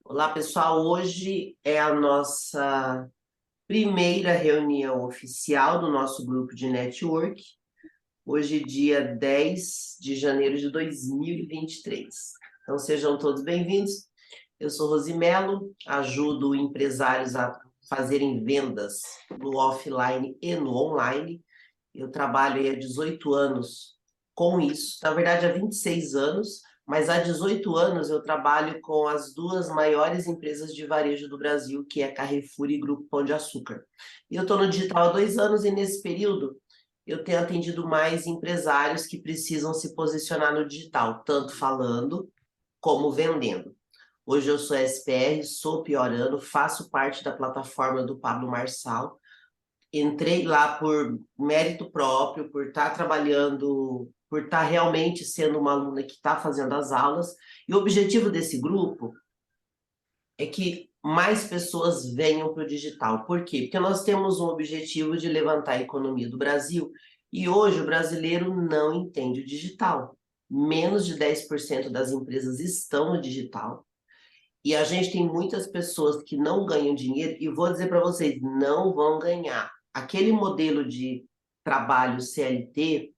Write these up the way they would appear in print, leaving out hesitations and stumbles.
Olá, pessoal. Hoje é a nossa primeira reunião oficial do nosso grupo de network. Hoje, dia 10 de janeiro de 2023. Então, sejam todos bem-vindos. Eu sou Rosimelo, ajudo empresários a fazerem vendas no offline e no online. Eu trabalho aí há 18 anos com isso, na verdade há 26 anos, mas há 18 anos eu trabalho com as duas maiores empresas de varejo do Brasil, que é Carrefour e Grupo Pão de Açúcar. E eu estou no digital há 2 anos e nesse período eu tenho atendido mais empresários que precisam se posicionar no digital, tanto falando como vendendo. Hoje eu sou SPR, sou piorando, faço parte da plataforma do Pablo Marçal. Entrei lá por mérito próprio, por estar trabalhando, por estar realmente sendo uma aluna que está fazendo as aulas. E o objetivo desse grupo é que mais pessoas venham para o digital. Por quê? Porque nós temos um objetivo de levantar a economia do Brasil e hoje o brasileiro não entende o digital. Menos de 10% das empresas estão no digital. E a gente tem muitas pessoas que não ganham dinheiro, e vou dizer para vocês, não vão ganhar. Aquele modelo de trabalho CLT,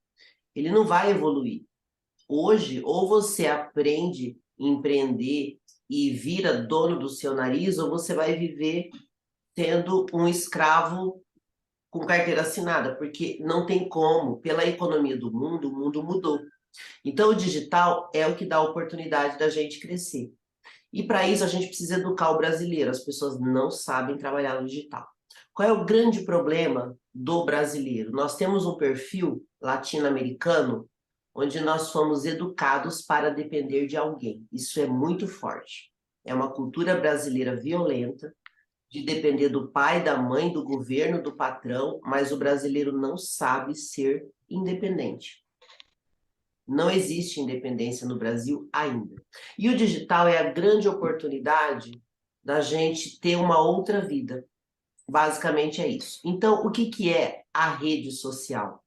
ele não vai evoluir. Hoje, ou você aprende a empreender e vira dono do seu nariz, ou você vai viver sendo um escravo com carteira assinada, porque não tem como, pela economia do mundo, o mundo mudou. Então, o digital é o que dá a oportunidade da gente crescer. E para isso a gente precisa educar o brasileiro. As pessoas não sabem trabalhar no digital. Qual é o grande problema do brasileiro? Nós temos um perfil latino-americano onde nós fomos educados para depender de alguém. Isso é muito forte. É uma cultura brasileira violenta, de depender do pai, da mãe, do governo, do patrão, mas o brasileiro não sabe ser independente. Não existe independência no Brasil ainda. E o digital é a grande oportunidade da gente ter uma outra vida. Basicamente é isso. Então, o que que é a rede social?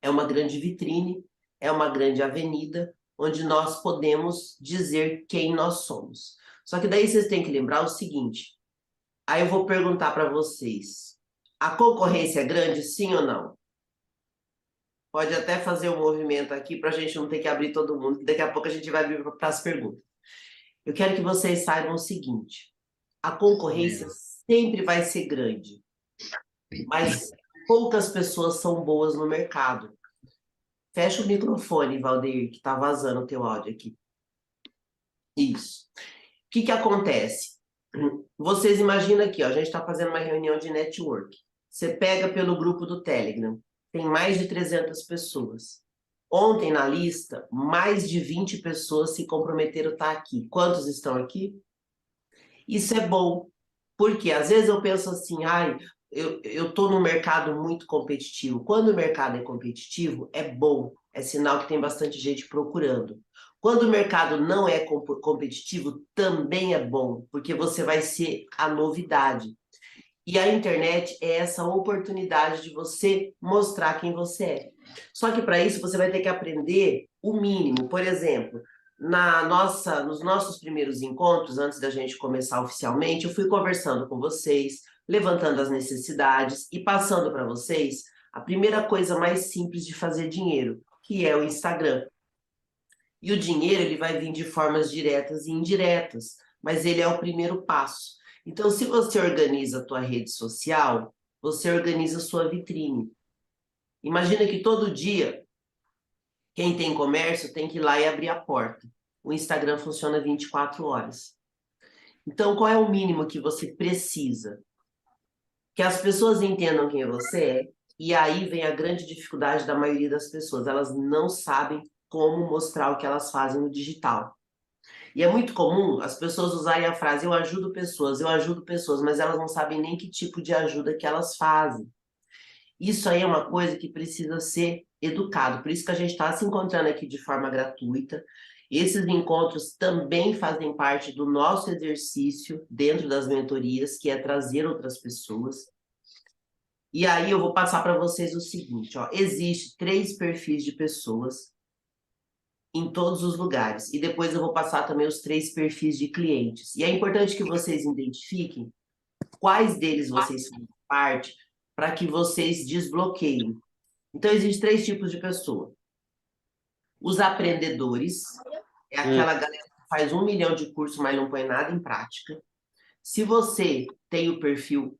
É uma grande vitrine, é uma grande avenida, onde nós podemos dizer quem nós somos. Só que daí vocês têm que lembrar o seguinte, aí eu vou perguntar para vocês, a concorrência é grande, sim ou não? Pode até fazer um movimento aqui para a gente não ter que abrir todo mundo, que daqui a pouco a gente vai abrir para as perguntas. Eu quero que vocês saibam o seguinte: a concorrência sempre vai ser grande, mas poucas pessoas são boas no mercado. Fecha o microfone, Valdeir, que está vazando o teu áudio aqui. Isso. O que que acontece? Vocês imaginam aqui, ó, a gente está fazendo uma reunião de network. Você pega pelo grupo do Telegram, tem mais de 300 pessoas. Ontem na lista, mais de 20 pessoas se comprometeram a estar aqui. Quantos estão aqui? Isso é bom, porque às vezes eu penso assim, ai, eu estou num mercado muito competitivo. Quando o mercado é competitivo, é bom, é sinal que tem bastante gente procurando. Quando o mercado não é competitivo, também é bom, porque você vai ser a novidade. E a internet é essa oportunidade de você mostrar quem você é. Só que para isso você vai ter que aprender o mínimo. Por exemplo, nos nossos primeiros encontros, antes da gente começar oficialmente, eu fui conversando com vocês, levantando as necessidades e passando para vocês a primeira coisa mais simples de fazer dinheiro, que é o Instagram. E o dinheiro ele vai vir de formas diretas e indiretas, mas ele é o primeiro passo. Então, se você organiza a tua rede social, você organiza a sua vitrine. Imagina que todo dia quem tem comércio tem que ir lá e abrir a porta. O Instagram funciona 24 horas. Então, qual é o mínimo que você precisa? Que as pessoas entendam quem você é, e aí vem a grande dificuldade da maioria das pessoas. Elas não sabem como mostrar o que elas fazem no digital. E é muito comum as pessoas usarem a frase eu ajudo pessoas, mas elas não sabem nem que tipo de ajuda que elas fazem. Isso aí é uma coisa que precisa ser educado. Por isso que a gente está se encontrando aqui de forma gratuita. Esses encontros também fazem parte do nosso exercício dentro das mentorias, que é trazer outras pessoas. E aí eu vou passar para vocês o seguinte, ó, existe 3 perfis de pessoas em todos os lugares. E depois eu vou passar também os 3 perfis de clientes. E é importante que vocês identifiquem quais deles vocês fazem parte para que vocês desbloqueiem. Então, existem 3 tipos de pessoa. Os aprendedores, é aquela galera que faz 1 milhão de cursos, mas não põe nada em prática. Se você tem o perfil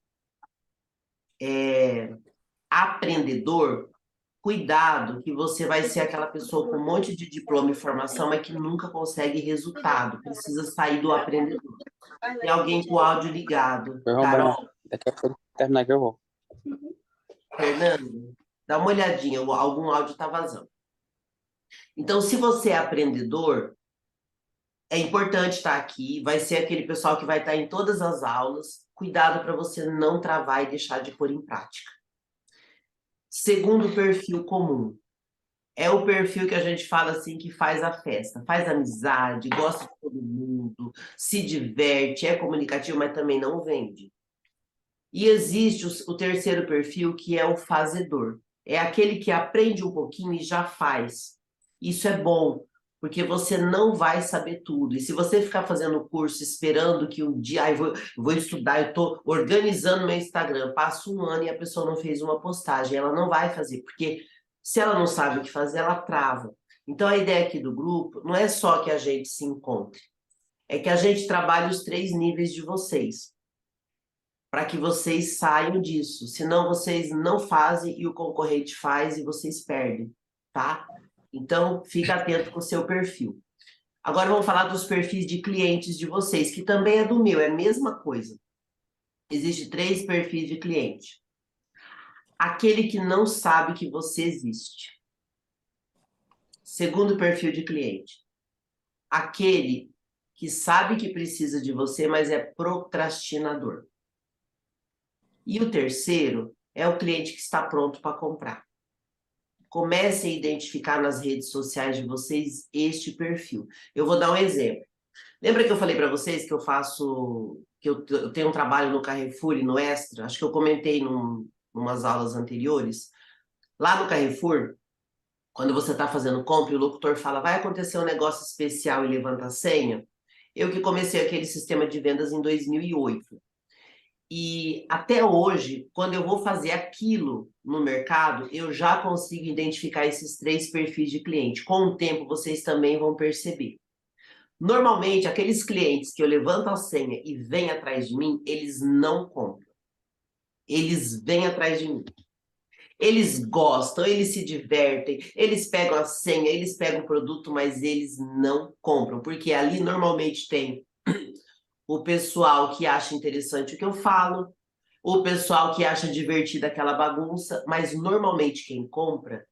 aprendedor, cuidado, que você vai ser aquela pessoa com um monte de diploma e formação, mas que nunca consegue resultado. Precisa sair do aprendedor. Tem alguém com o áudio ligado. Foi roubando. Carol, Daqui a pouco terminar que eu vou. Fernando, dá uma olhadinha, algum áudio está vazando. Então, se você é aprendedor, é importante estar aqui, vai ser aquele pessoal que vai estar em todas as aulas. Cuidado para você não travar e deixar de pôr em prática. Segundo perfil comum, é o perfil que a gente fala assim, que faz a festa, faz amizade, gosta de todo mundo, se diverte, é comunicativo, mas também não vende. E existe o terceiro perfil, que é o fazedor. É aquele que aprende um pouquinho e já faz. Isso é bom, porque você não vai saber tudo. E se você ficar fazendo curso esperando que um dia, vou estudar, eu estou organizando meu Instagram, passa um ano e a pessoa não fez uma postagem, ela não vai fazer, porque se ela não sabe o que fazer, ela trava. Então a ideia aqui do grupo não é só que a gente se encontre, é que a gente trabalhe os 3 níveis de vocês, para que vocês saiam disso. Senão vocês não fazem e o concorrente faz e vocês perdem, tá? Então, fica atento com o seu perfil. Agora vamos falar dos perfis de clientes de vocês, que também é do meu, é a mesma coisa. Existem 3 perfis de cliente. Aquele que não sabe que você existe. Segundo perfil de cliente. Aquele que sabe que precisa de você, mas é procrastinador. E o terceiro é o cliente que está pronto para comprar. Comecem a identificar nas redes sociais de vocês este perfil. Eu vou dar um exemplo. Lembra que eu falei para vocês que eu tenho um trabalho no Carrefour e no Extra? Acho que eu comentei umas aulas anteriores. Lá no Carrefour, quando você está fazendo compra, o locutor fala, vai acontecer um negócio especial e levanta a senha. Eu que comecei aquele sistema de vendas em 2008. E até hoje, quando eu vou fazer aquilo no mercado, eu já consigo identificar esses 3 perfis de cliente. Com o tempo, vocês também vão perceber. Normalmente, aqueles clientes que eu levanto a senha e vêm atrás de mim, eles não compram. Eles vêm atrás de mim. Eles gostam, eles se divertem, eles pegam a senha, eles pegam o produto, mas eles não compram. Porque ali normalmente tem o pessoal que acha interessante o que eu falo, o pessoal que acha divertida aquela bagunça, mas normalmente quem compra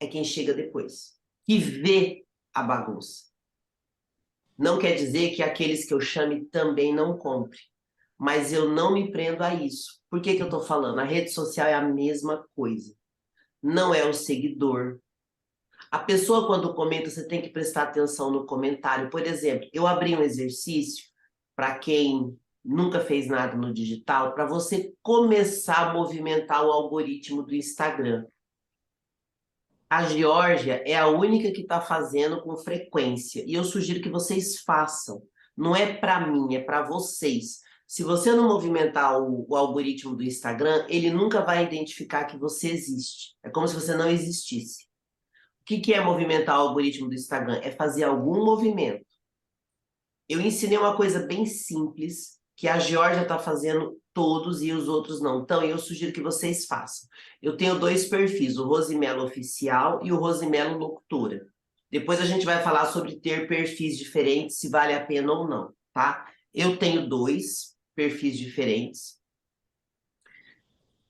é quem chega depois, que vê a bagunça. Não quer dizer que aqueles que eu chame também não comprem, mas eu não me prendo a isso. Por que eu estou falando? A rede social é a mesma coisa. Não é o seguidor. A pessoa, quando comenta, você tem que prestar atenção no comentário. Por exemplo, eu abri um exercício para quem nunca fez nada no digital, para você começar a movimentar o algoritmo do Instagram. A Geórgia é a única que está fazendo com frequência. E eu sugiro que vocês façam. Não é para mim, é para vocês. Se você não movimentar o algoritmo do Instagram, ele nunca vai identificar que você existe. É como se você não existisse. O que é movimentar o algoritmo do Instagram? É fazer algum movimento. Eu ensinei uma coisa bem simples, que a Geórgia está fazendo todos e os outros não. Então, eu sugiro que vocês façam. Eu tenho 2 perfis, o Rosimelo Oficial e o Rosimelo Locutora. Depois a gente vai falar sobre ter perfis diferentes, se vale a pena ou não, tá? Eu tenho 2 perfis diferentes.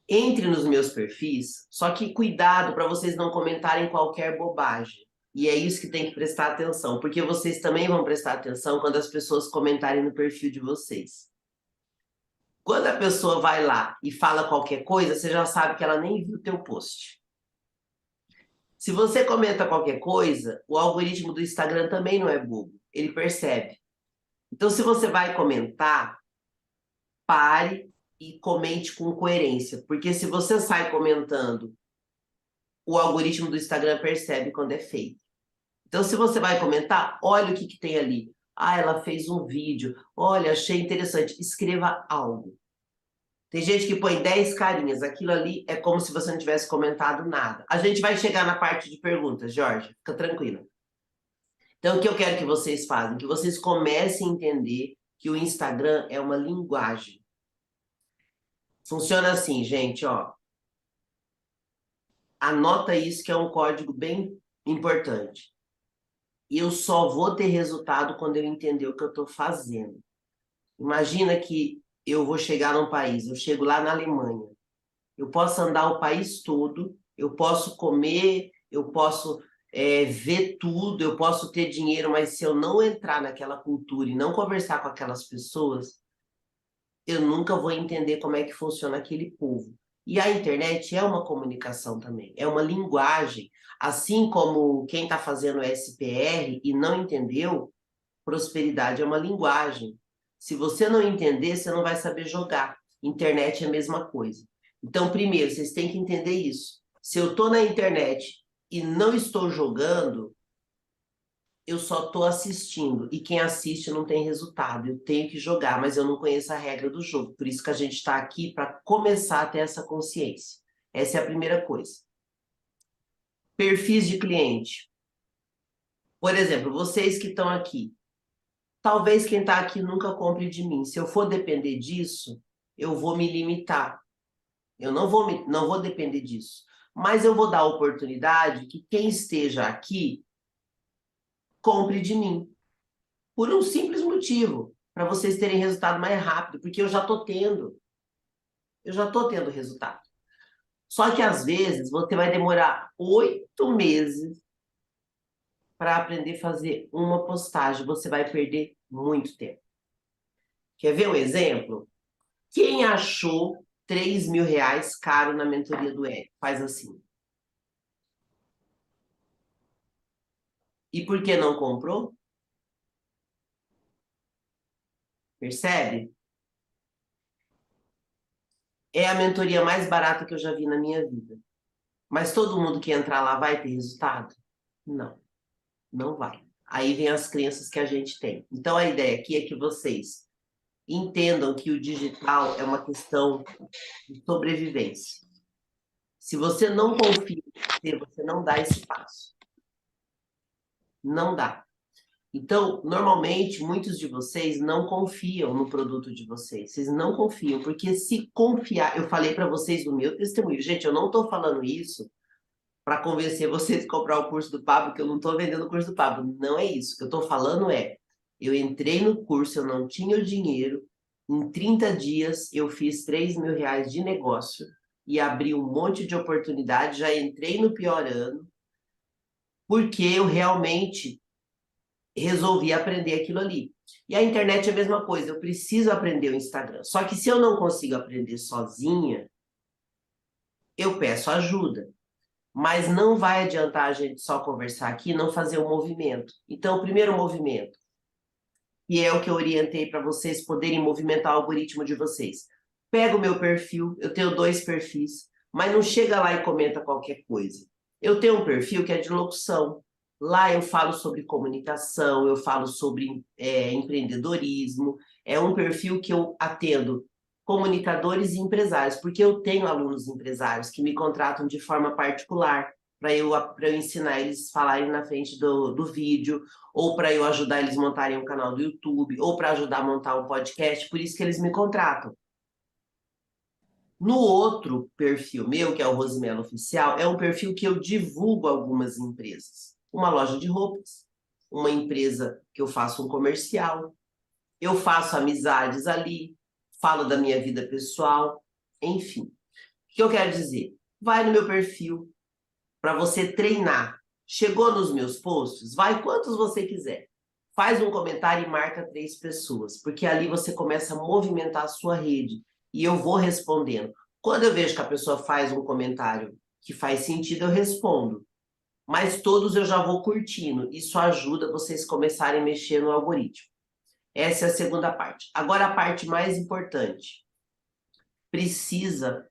Entre nos meus perfis, só que cuidado para vocês não comentarem qualquer bobagem. E é isso que tem que prestar atenção, porque vocês também vão prestar atenção quando as pessoas comentarem no perfil de vocês. Quando a pessoa vai lá e fala qualquer coisa, você já sabe que ela nem viu o teu post. Se você comenta qualquer coisa, o algoritmo do Instagram também não é bobo, ele percebe. Então, se você vai comentar, pare e comente com coerência, porque se você sai comentando, o algoritmo do Instagram percebe quando é fake. Então, se você vai comentar, olha o que tem ali. Ah, ela fez um vídeo. Olha, achei interessante. Escreva algo. Tem gente que põe 10 carinhas. Aquilo ali é como se você não tivesse comentado nada. A gente vai chegar na parte de perguntas, Jorge. Fica tranquila. Então, o que eu quero que vocês façam? Que vocês comecem a entender que o Instagram é uma linguagem. Funciona assim, gente, ó. Anota isso que é um código bem importante. Eu só vou ter resultado quando eu entender o que eu estou fazendo. Imagina que eu vou chegar num país, eu chego lá na Alemanha. Eu posso andar o país todo, eu posso comer, eu posso ver tudo, eu posso ter dinheiro, mas se eu não entrar naquela cultura e não conversar com aquelas pessoas, eu nunca vou entender como é que funciona aquele povo. E a internet é uma comunicação também, é uma linguagem. Assim como quem está fazendo SPR e não entendeu, prosperidade é uma linguagem. Se você não entender, você não vai saber jogar. Internet é a mesma coisa. Então, primeiro, vocês têm que entender isso. Se eu estou na internet e não estou jogando, eu só estou assistindo. E quem assiste não tem resultado. Eu tenho que jogar, mas eu não conheço a regra do jogo. Por isso que a gente está aqui para começar a ter essa consciência. Essa é a primeira coisa. Perfis de cliente. Por exemplo, vocês que estão aqui, talvez quem está aqui nunca compre de mim. Se eu for depender disso, eu vou me limitar. Eu não vou depender disso. Mas eu vou dar a oportunidade que quem esteja aqui compre de mim. Por um simples motivo, para vocês terem resultado mais rápido, porque eu já estou tendo. Eu já estou tendo resultado. Só que às vezes você vai demorar 8 meses para aprender a fazer uma postagem. Você vai perder muito tempo. Quer ver um exemplo? Quem achou R$ 3.000 caro na mentoria do Eric? Faz assim. E por que não comprou? Percebe? É a mentoria mais barata que eu já vi na minha vida. Mas todo mundo que entrar lá vai ter resultado? Não, não vai. Aí vem as crenças que a gente tem. Então a ideia aqui é que vocês entendam que o digital é uma questão de sobrevivência. Se você não confia em você não dá esse passo. Não dá. Então, normalmente, muitos de vocês não confiam no produto de vocês. Vocês não confiam, porque se confiar... Eu falei para vocês do meu testemunho. Gente, eu não estou falando isso para convencer vocês a comprar o curso do Pablo, que eu não estou vendendo o curso do Pablo. Não é isso. O que eu estou falando é, eu entrei no curso, eu não tinha o dinheiro, em 30 dias eu fiz R$ 3.000 de negócio e abri um monte de oportunidades, já entrei no pior ano, porque eu realmente resolvi aprender aquilo ali. E a internet é a mesma coisa, eu preciso aprender o Instagram. Só que se eu não consigo aprender sozinha, eu peço ajuda. Mas não vai adiantar a gente só conversar aqui e não fazer o movimento. Então, o primeiro movimento, e é o que eu orientei para vocês poderem movimentar o algoritmo de vocês. Pega o meu perfil, eu tenho 2 perfis, mas não chega lá e comenta qualquer coisa. Eu tenho um perfil que é de locução. Lá eu falo sobre comunicação, eu falo sobre empreendedorismo. É um perfil que eu atendo comunicadores e empresários, porque eu tenho alunos empresários que me contratam de forma particular para eu ensinar eles a falarem na frente do vídeo, ou para eu ajudar eles a montarem um canal do YouTube, ou para ajudar a montar um podcast, por isso que eles me contratam. No outro perfil meu, que é o Rosimelo Oficial, é um perfil que eu divulgo algumas empresas. Uma loja de roupas, uma empresa que eu faço um comercial, eu faço amizades ali, falo da minha vida pessoal, enfim. O que eu quero dizer? Vai no meu perfil para você treinar. Chegou nos meus posts? Vai quantos você quiser. Faz um comentário e marca 3 pessoas, porque ali você começa a movimentar a sua rede e eu vou respondendo. Quando eu vejo que a pessoa faz um comentário que faz sentido, eu respondo. Mas todos eu já vou curtindo. Isso ajuda vocês começarem a mexer no algoritmo. Essa é a segunda parte. Agora a parte mais importante. Precisa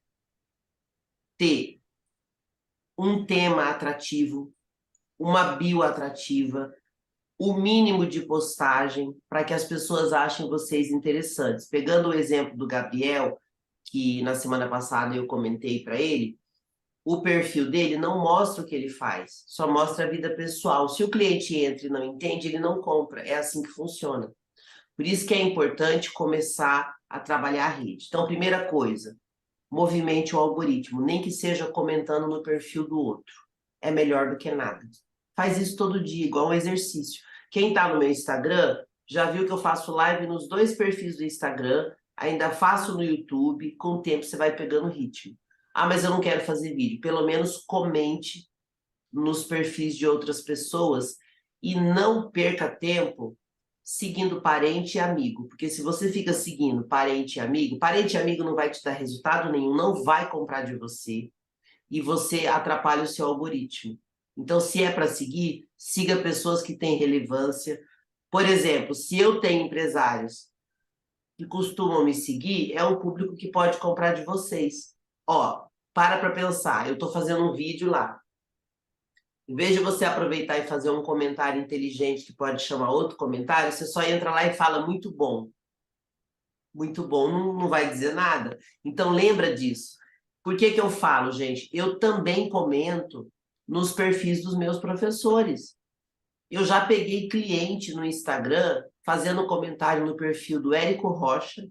ter um tema atrativo, uma bio atrativa, o mínimo de postagem para que as pessoas achem vocês interessantes. Pegando o exemplo do Gabriel, que na semana passada eu comentei para ele, o perfil dele não mostra o que ele faz, só mostra a vida pessoal. Se o cliente entra e não entende, ele não compra. É assim que funciona. Por isso que é importante começar a trabalhar a rede. Então, primeira coisa, movimente o algoritmo, nem que seja comentando no perfil do outro. É melhor do que nada. Faz isso todo dia, igual um exercício. Quem está no meu Instagram já viu que eu faço live nos 2 perfis do Instagram, ainda faço no YouTube, com o tempo você vai pegando ritmo. Ah, mas eu não quero fazer vídeo. Pelo menos comente nos perfis de outras pessoas e não perca tempo seguindo parente e amigo, porque se você fica seguindo parente e amigo não vai te dar resultado nenhum, não vai comprar de você e você atrapalha o seu algoritmo. Então, se é para seguir, siga pessoas que têm relevância. Por exemplo, se eu tenho empresários que costumam me seguir, é um público que pode comprar de vocês. Ó, para pensar, eu estou fazendo um vídeo lá. Em vez de você aproveitar e fazer um comentário inteligente que pode chamar outro comentário, você só entra lá e fala muito bom. Muito bom não vai dizer nada. Então lembra disso. Por que eu falo, gente? Eu também comento nos perfis dos meus professores. Eu já peguei cliente no Instagram fazendo comentário no perfil do Érico Rocha,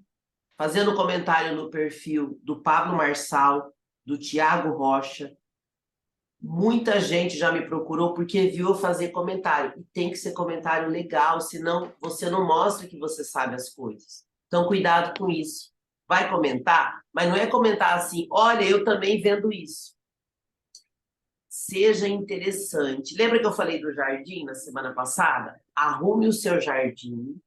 fazendo comentário no perfil do Pablo Marçal, do Tiago Rocha. Muita gente já me procurou porque viu eu fazer comentário. E tem que ser comentário legal, senão você não mostra que você sabe as coisas. Então, cuidado com isso. Vai comentar, mas não é comentar assim, olha, eu também vendo isso. Seja interessante. Lembra que eu falei do jardim na semana passada? Arrume o seu jardim.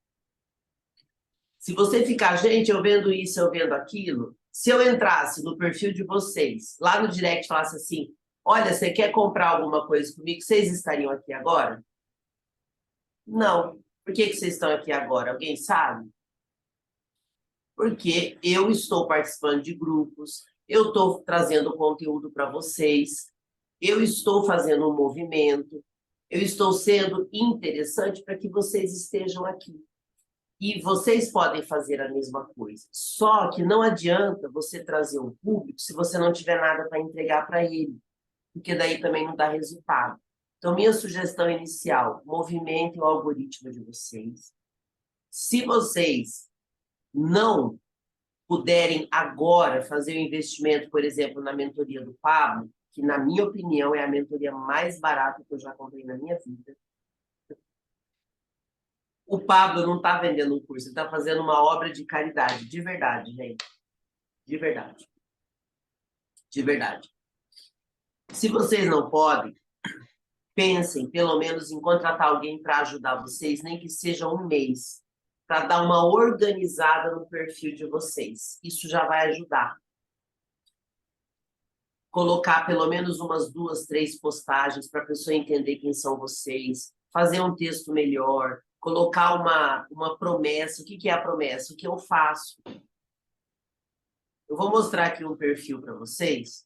Se você ficar, gente, eu vendo isso, eu vendo aquilo, se eu entrasse no perfil de vocês, lá no direct, falasse assim, olha, você quer comprar alguma coisa comigo? Vocês estariam aqui agora? Não. Por que vocês estão aqui agora? Alguém sabe? Porque eu estou participando de grupos, eu estou trazendo conteúdo para vocês, eu estou fazendo um movimento, eu estou sendo interessante para que vocês estejam aqui. E vocês podem fazer a mesma coisa. Só que não adianta você trazer um público se você não tiver nada para entregar para ele, porque daí também não dá resultado. Então, minha sugestão inicial, movimentem o algoritmo de vocês. Se vocês não puderem agora fazer o investimento, por exemplo, na mentoria do Pablo, que na minha opinião é a mentoria mais barata que eu já comprei na minha vida. O Pablo não está vendendo um curso, ele está fazendo uma obra de caridade, de verdade, gente. De verdade. De verdade. Se vocês não podem, pensem pelo menos em contratar alguém para ajudar vocês, nem que seja um mês, para dar uma organizada no perfil de vocês. Isso já vai ajudar. Colocar pelo menos umas 2, 3 postagens para a pessoa entender quem são vocês, fazer um texto melhor, colocar uma promessa. O que é a promessa? O que eu faço? Eu vou mostrar aqui um perfil para vocês.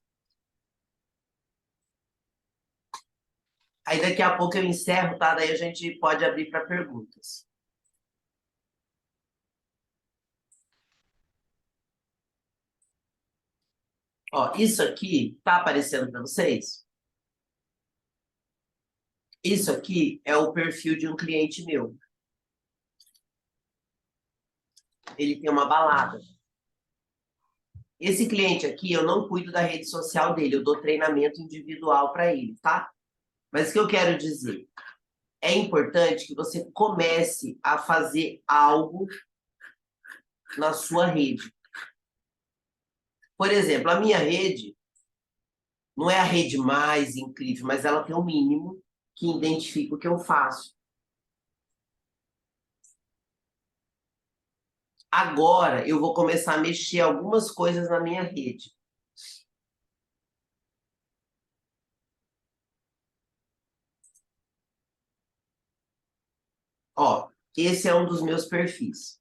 Aí daqui a pouco eu encerro, tá? Daí a gente pode abrir para perguntas. Ó, isso aqui tá aparecendo para vocês? Isso aqui é o perfil de um cliente meu. Ele tem uma balada. Esse cliente aqui, eu não cuido da rede social dele, eu dou treinamento individual para ele, tá? Mas o que eu quero dizer? É importante que você comece a fazer algo na sua rede. Por exemplo, a minha rede não é a rede mais incrível, mas ela tem um mínimo que identifica o que eu faço. Agora eu vou começar a mexer algumas coisas na minha rede. Ó, esse é um dos meus perfis.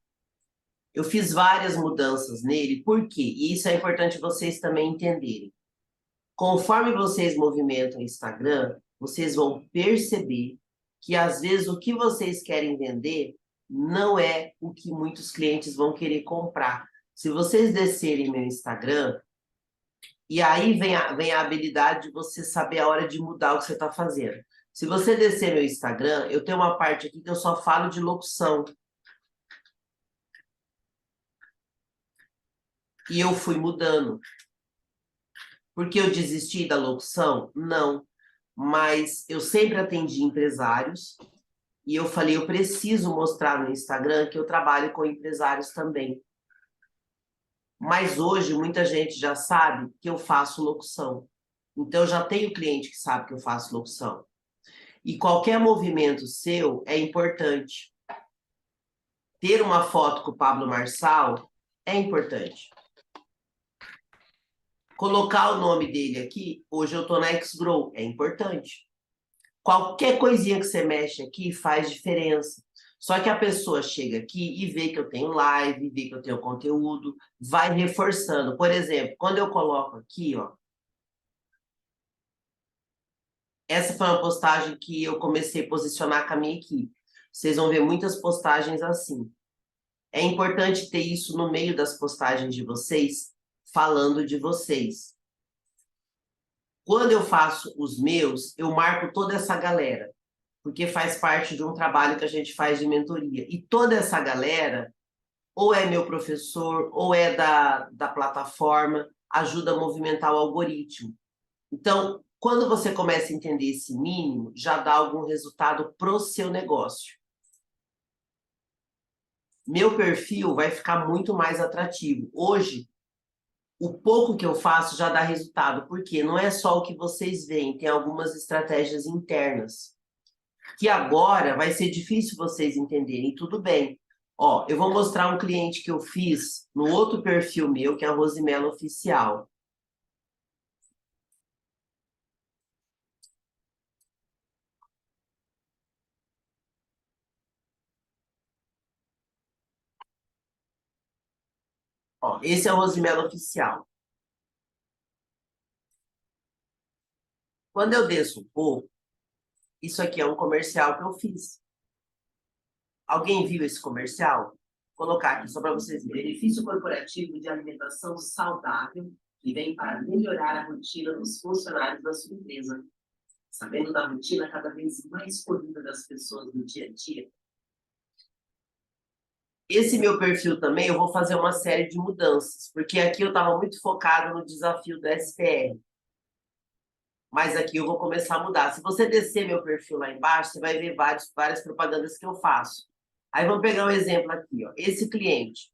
Eu fiz várias mudanças nele, por quê? E isso é importante vocês também entenderem. Conforme vocês movimentam o Instagram, vocês vão perceber que, às vezes, o que vocês querem vender não é o que muitos clientes vão querer comprar. Se vocês descerem meu Instagram, e aí vem a habilidade de você saber a hora de mudar o que você está fazendo. Se você descer meu Instagram, eu tenho uma parte aqui que eu só falo de locução. E eu fui mudando. Porque eu desisti da locução? Não. Mas eu sempre atendi empresários e eu falei, eu preciso mostrar no Instagram que eu trabalho com empresários também. Mas hoje muita gente já sabe que eu faço locução. Então eu já tenho cliente que sabe que eu faço locução. E qualquer movimento seu é importante. Ter uma foto com o Pablo Marçal é importante. Colocar o nome dele aqui, hoje eu estou na X-Grow, é importante. Qualquer coisinha que você mexe aqui faz diferença. Só que a pessoa chega aqui e vê que eu tenho live, vê que eu tenho conteúdo, vai reforçando. Por exemplo, quando eu coloco aqui, ó, essa foi uma postagem que eu comecei a posicionar com a minha equipe. Vocês vão ver muitas postagens assim. É importante ter isso no meio das postagens de vocês, falando de vocês. Quando eu faço os meus, eu marco toda essa galera, porque faz parte de um trabalho que a gente faz de mentoria. E toda essa galera, ou é meu professor, ou é da plataforma, ajuda a movimentar o algoritmo. Então, quando você começa a entender esse mínimo, já dá algum resultado pro seu negócio. Meu perfil vai ficar muito mais atrativo. Hoje, o pouco que eu faço já dá resultado, porque não é só o que vocês veem, tem algumas estratégias internas, que agora vai ser difícil vocês entenderem, tudo bem. Ó, eu vou mostrar um cliente que eu fiz no outro perfil meu, que é a Rosimela Oficial. Ó, esse é a Rosimela Oficial. Quando eu desço um pouco, isso aqui é um comercial que eu fiz. Alguém viu esse comercial? Vou colocar aqui só para vocês verem. Benefício corporativo de alimentação saudável que vem para melhorar a rotina dos funcionários da sua empresa. Sabendo da rotina cada vez mais corrida das pessoas no dia a dia. Esse meu perfil também, eu vou fazer uma série de mudanças, porque aqui eu estava muito focado no desafio do SPR. Mas aqui eu vou começar a mudar. Se você descer meu perfil lá embaixo, você vai ver várias propagandas que eu faço. Aí vamos pegar um exemplo aqui, ó. Esse cliente.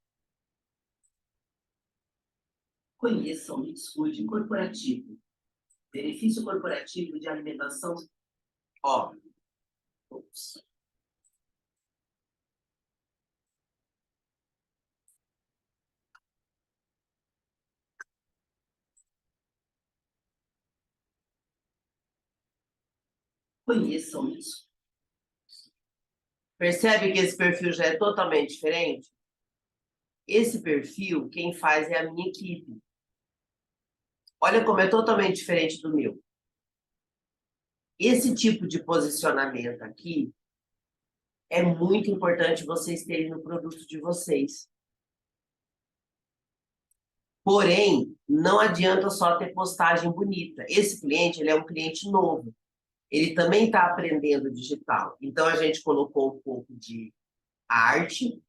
Conheça o Mixfood corporativo. Benefício corporativo de alimentação. Ó. Ups. Conheçam isso. Percebe que esse perfil já é totalmente diferente? Esse perfil, quem faz é a minha equipe. Olha como é totalmente diferente do meu. Esse tipo de posicionamento aqui é muito importante vocês terem no produto de vocês. Porém, não adianta só ter postagem bonita. Esse cliente, ele é um cliente novo. Ele também está aprendendo digital. Então, a gente colocou um pouco de arte.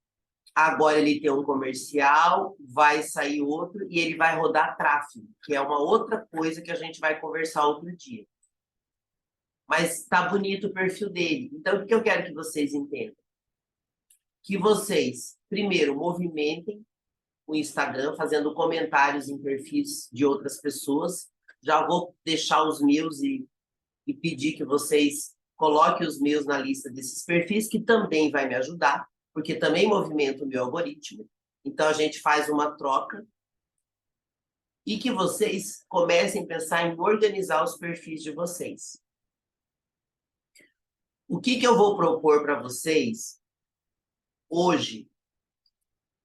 Agora ele tem um comercial, vai sair outro e ele vai rodar tráfego, que é uma outra coisa que a gente vai conversar outro dia. Mas está bonito o perfil dele. Então, o que eu quero que vocês entendam? Que vocês, primeiro, movimentem o Instagram, fazendo comentários em perfis de outras pessoas. Já vou deixar os meus e pedir que vocês coloquem os meus na lista desses perfis, que também vai me ajudar, porque também movimenta o meu algoritmo. Então, a gente faz uma troca e que vocês comecem a pensar em organizar os perfis de vocês. O que eu vou propor para vocês hoje,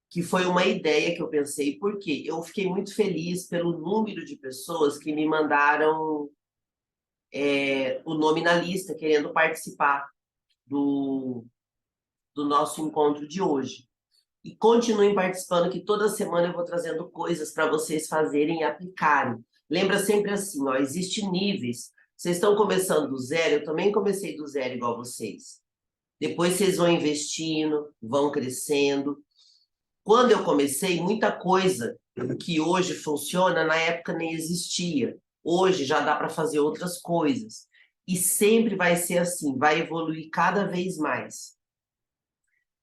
que foi uma ideia que eu pensei, porque eu fiquei muito feliz pelo número de pessoas que me mandaram o nome na lista, querendo participar do nosso encontro de hoje. E continuem participando, que toda semana eu vou trazendo coisas para vocês fazerem e aplicarem. Lembra sempre assim, ó, existem níveis. Vocês estão começando do zero, eu também comecei do zero igual vocês. Depois vocês vão investindo, vão crescendo. Quando eu comecei, muita coisa que hoje funciona, na época nem existia. Hoje já dá para fazer outras coisas. E sempre vai ser assim, vai evoluir cada vez mais.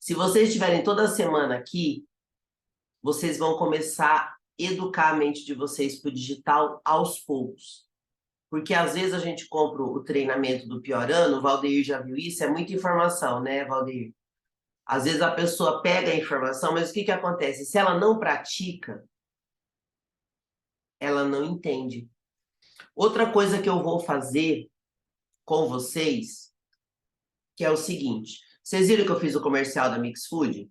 Se vocês estiverem toda semana aqui, vocês vão começar a educar a mente de vocês para o digital aos poucos. Porque às vezes a gente compra o treinamento do Piorano, o Valdeir já viu isso, é muita informação, né, Valdeir? Às vezes a pessoa pega a informação, mas o que acontece? Se ela não pratica, ela não entende. Outra coisa que eu vou fazer com vocês, que é o seguinte: vocês viram que eu fiz o comercial da Mix Food?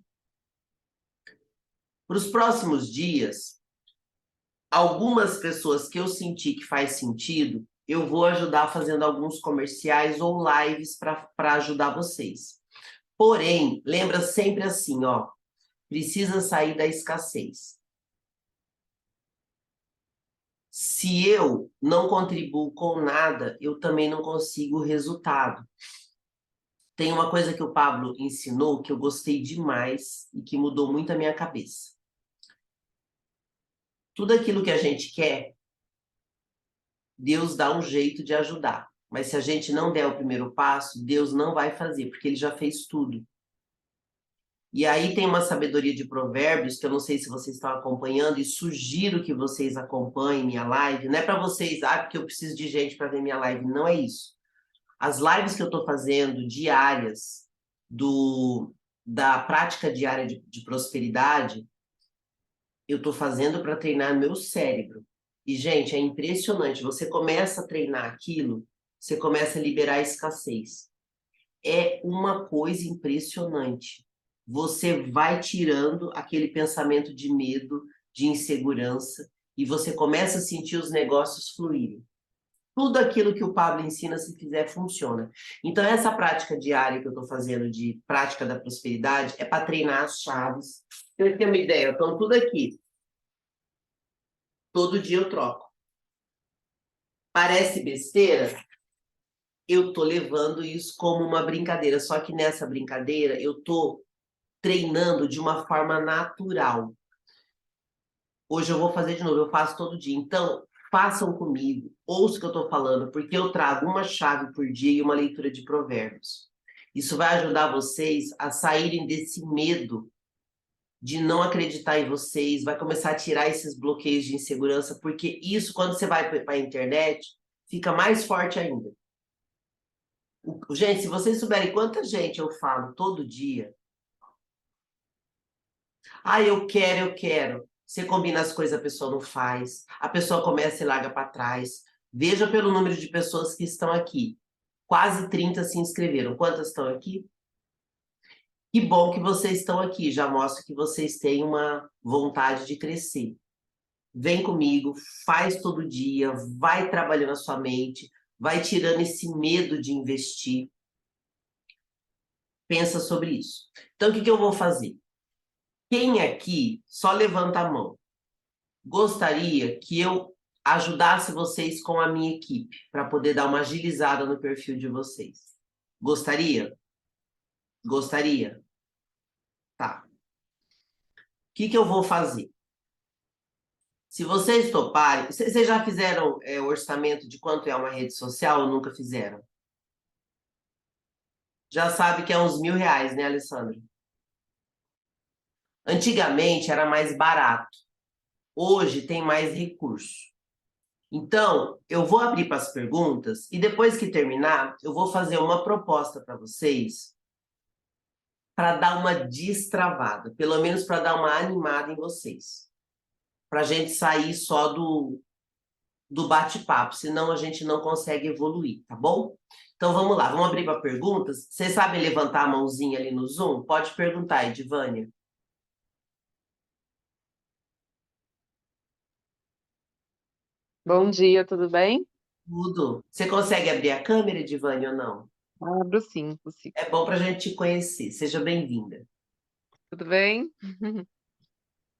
Para os próximos dias, algumas pessoas que eu senti que faz sentido, eu vou ajudar fazendo alguns comerciais ou lives para ajudar vocês. Porém, lembra sempre assim, ó, precisa sair da escassez. Se eu não contribuo com nada, eu também não consigo resultado. Tem uma coisa que o Pablo ensinou que eu gostei demais e que mudou muito a minha cabeça. Tudo aquilo que a gente quer, Deus dá um jeito de ajudar. Mas se a gente não der o primeiro passo, Deus não vai fazer, porque ele já fez tudo. E aí tem uma sabedoria de provérbios, que eu não sei se vocês estão acompanhando, e sugiro que vocês acompanhem minha live. Não é para vocês, porque eu preciso de gente para ver minha live. Não é isso. As lives que eu estou fazendo diárias da prática diária de prosperidade, eu estou fazendo para treinar meu cérebro. E, gente, é impressionante. Você começa a treinar aquilo, você começa a liberar a escassez. É uma coisa impressionante. Você vai tirando aquele pensamento de medo, de insegurança, e você começa a sentir os negócios fluírem. Tudo aquilo que o Pablo ensina, se fizer, funciona. Então, essa prática diária que eu estou fazendo de prática da prosperidade é para treinar as chaves. Pra eu ter uma ideia, estão tudo aqui. Todo dia eu troco. Parece besteira? Eu estou levando isso como uma brincadeira. Só que nessa brincadeira, eu estou treinando de uma forma natural. Hoje eu vou fazer de novo, eu faço todo dia. Então, façam comigo, ouçam o que eu estou falando, porque eu trago uma chave por dia e uma leitura de provérbios. Isso vai ajudar vocês a saírem desse medo de não acreditar em vocês, vai começar a tirar esses bloqueios de insegurança, porque isso, quando você vai para a internet, fica mais forte ainda. Gente, se vocês souberem quanta gente eu falo todo dia, eu quero, eu quero. Você combina as coisas, a pessoa não faz. A pessoa começa e larga para trás. Veja pelo número de pessoas que estão aqui. Quase 30 se inscreveram. Quantas estão aqui? Que bom que vocês estão aqui. Já mostra que vocês têm uma vontade de crescer. Vem comigo, faz todo dia, vai trabalhando a sua mente, vai tirando esse medo de investir. Pensa sobre isso. Então, o que eu vou fazer? Quem aqui, só levanta a mão, gostaria que eu ajudasse vocês com a minha equipe, para poder dar uma agilizada no perfil de vocês? Gostaria? Gostaria? Tá. O que eu vou fazer? Se vocês toparem, vocês já fizeram o orçamento de quanto é uma rede social ou nunca fizeram? Já sabe que é uns R$ 1.000, né, Alessandro? Antigamente era mais barato. Hoje tem mais recurso. Então, eu vou abrir para as perguntas e depois que terminar, eu vou fazer uma proposta para vocês para dar uma destravada, pelo menos para dar uma animada em vocês. Para a gente sair só do bate-papo, senão a gente não consegue evoluir, tá bom? Então vamos lá, vamos abrir para perguntas. Vocês sabem levantar a mãozinha ali no Zoom? Pode perguntar, Edivânia. Bom dia, tudo bem? Tudo. Você consegue abrir a câmera, Edivane, ou não? Abro sim, consigo. É bom para a gente te conhecer. Seja bem-vinda. Tudo bem?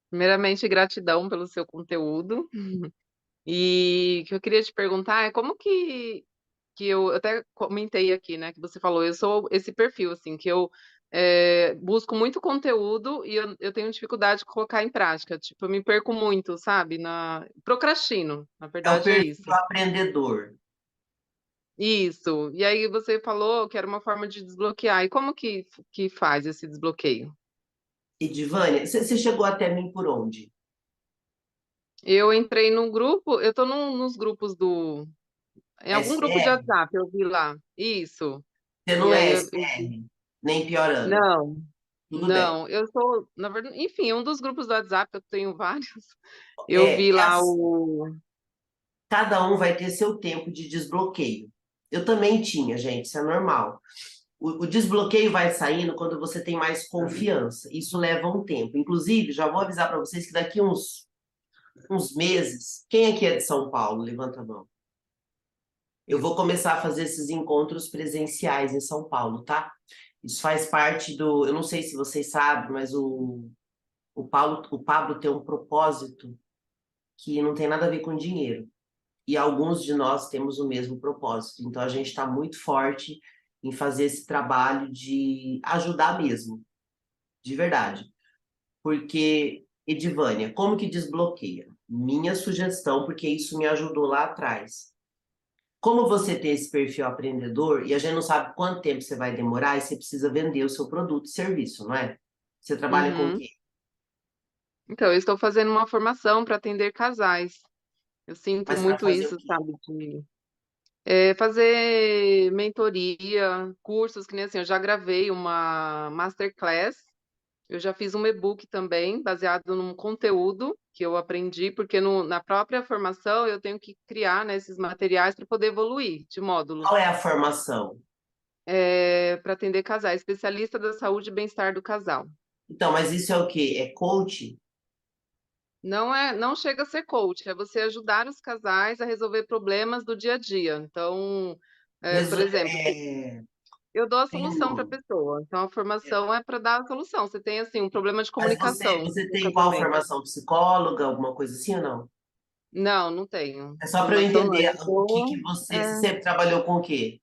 Primeiramente, gratidão pelo seu conteúdo. E o que eu queria te perguntar é como que eu até comentei aqui, né, que você falou, eu sou esse perfil, assim, que eu busco muito conteúdo e eu tenho dificuldade de colocar em prática. Tipo, eu me perco muito, sabe? Procrastino, na É o verdade é perfil isso. aprendedor. Isso. E aí você falou que era uma forma de desbloquear. E como que faz esse desbloqueio? Edivane, você chegou até mim por onde? Eu entrei num grupo, eu tô nos grupos em algum grupo de SR? WhatsApp, eu vi lá. Isso. Você E não aí é SR? Nem piorando. não, Tudo bem. não, eu sou, na verdade, enfim, um dos grupos do WhatsApp, eu tenho vários. Eu É, vi lá o. cada um vai ter seu tempo de desbloqueio. Eu também tinha, gente, isso é normal. O desbloqueio vai saindo quando você tem mais confiança. Isso leva um tempo. Inclusive, já vou avisar para vocês que daqui uns meses, quem aqui é de São Paulo? Levanta a mão. Eu vou começar a fazer esses encontros presenciais em São Paulo, tá? Isso faz parte do. Eu não sei se vocês sabem, mas o Pablo tem um propósito que não tem nada a ver com dinheiro. E alguns de nós temos o mesmo propósito. Então a gente está muito forte em fazer esse trabalho de ajudar mesmo, de verdade. Porque, Edivânia, como que desbloqueia? Minha sugestão, porque isso me ajudou lá atrás. Como você tem esse perfil aprendedor e a gente não sabe quanto tempo você vai demorar e você precisa vender o seu produto e serviço, não é? Você trabalha com o Uhum. quê? Então, eu estou fazendo uma formação para atender casais. Eu sinto Mas para muito fazer o isso, quê? sabe? De fazer mentoria, cursos, que nem assim, eu já gravei uma masterclass. Eu já fiz um e-book também, baseado num conteúdo que eu aprendi, porque na própria formação eu tenho que criar, né, esses materiais para poder evoluir de módulo, Qual é a formação? para atender casais, especialista da saúde e bem-estar do casal. Então, mas isso é o quê? É coach? Não chega a ser coach, é você ajudar os casais a resolver problemas do dia a dia. Então, por exemplo, É, eu dou a tem um solução para a nome. pessoa. Então, a formação é para dar a solução. Você tem assim um problema de Mas você, comunicação você no tem qual casamento. formação? Psicóloga, alguma coisa assim ou não? Não, não tenho. É só para eu Formação não. entender o que que você sempre trabalhou com o quê?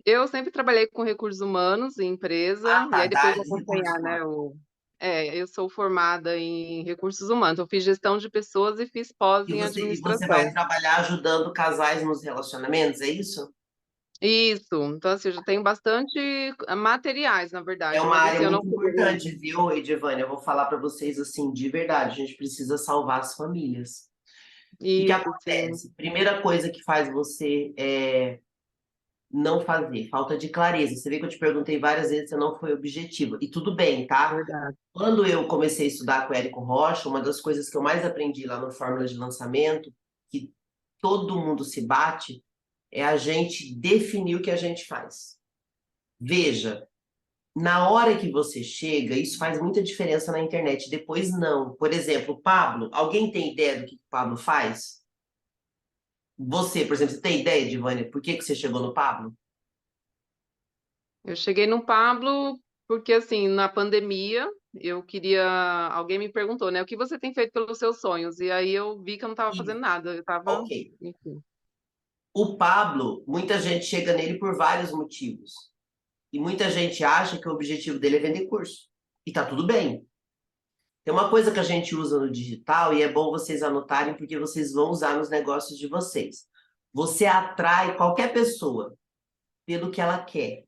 Eu sempre trabalhei com recursos humanos em Ah, empresa, e tá, aí da depois área de de recursos acompanhar, humanos. né, eu sou formada em recursos humanos, eu fiz gestão de pessoas e fiz pós em E você vai administração. trabalhar ajudando casais nos relacionamentos, é isso? Isso, então assim, eu já tenho bastante materiais, na É verdade, uma mas área assim, eu não muito poderia. importante, viu, Edivânia? Eu vou falar para vocês assim, de verdade, a gente precisa salvar as famílias. O que que Isso, sim, acontece? Primeira coisa que faz você não fazer, falta de clareza. Você vê que eu te perguntei várias vezes, você não foi objetiva. E tudo bem, tá? verdade. Quando eu comecei a estudar com o Érico Rocha, uma das coisas que eu mais aprendi lá no Fórmula de Lançamento, que todo mundo se bate, é a gente definir o que a gente faz. Veja, na hora que você chega, isso faz muita diferença na internet. Depois, não. Por exemplo, o Pablo, alguém tem ideia do que o Pablo faz? Você, por exemplo, você tem ideia, Divânia, por que que você chegou no Pablo? Eu cheguei no Pablo porque, assim, na pandemia, eu queria. Alguém me perguntou, né, o que você tem feito pelos seus sonhos? E aí eu vi que eu não estava E, fazendo nada, eu estava, ok. enfim. O Pablo, muita gente chega nele por vários motivos. E muita gente acha que o objetivo dele é vender curso. E tá tudo bem. Tem uma coisa que a gente usa no digital e é bom vocês anotarem porque vocês vão usar nos negócios de vocês. Você atrai qualquer pessoa pelo que ela quer,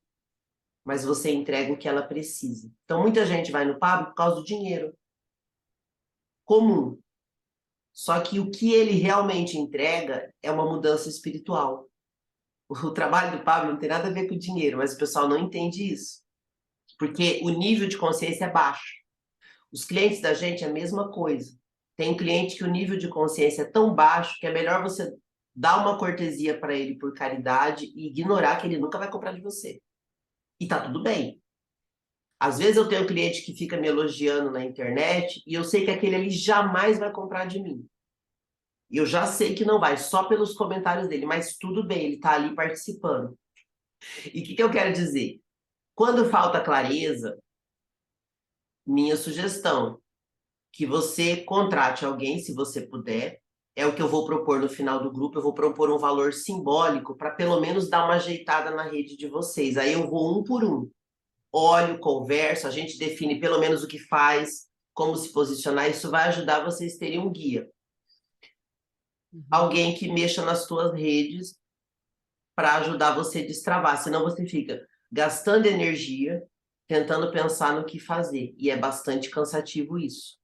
mas você entrega o que ela precisa. Então, muita gente vai no Pablo por causa do dinheiro comum. Só que o que ele realmente entrega é uma mudança espiritual. O trabalho do Pablo não tem nada a ver com o dinheiro, mas o pessoal não entende isso, porque o nível de consciência é baixo. Os clientes da gente é a mesma coisa. Tem um cliente que o nível de consciência é tão baixo que é melhor você dar uma cortesia para ele por caridade e ignorar que ele nunca vai comprar de você. E tá tudo bem. Às vezes eu tenho um cliente que fica me elogiando na internet e eu sei que aquele ali jamais vai comprar de mim. Eu já sei que não vai, só pelos comentários dele, mas tudo bem, ele está ali participando. E o que eu quero dizer? Quando falta clareza, minha sugestão, que você contrate alguém, se você puder. É o que eu vou propor no final do grupo. Eu vou propor um valor simbólico para pelo menos dar uma ajeitada na rede de vocês. Aí eu vou um por um. Olho, converso, a gente define pelo menos o que faz, como se posicionar. Isso vai ajudar vocês a terem um guia. Uhum. Alguém que mexa nas suas redes para ajudar você a destravar. Senão você fica gastando energia tentando pensar no que fazer. E é bastante cansativo isso.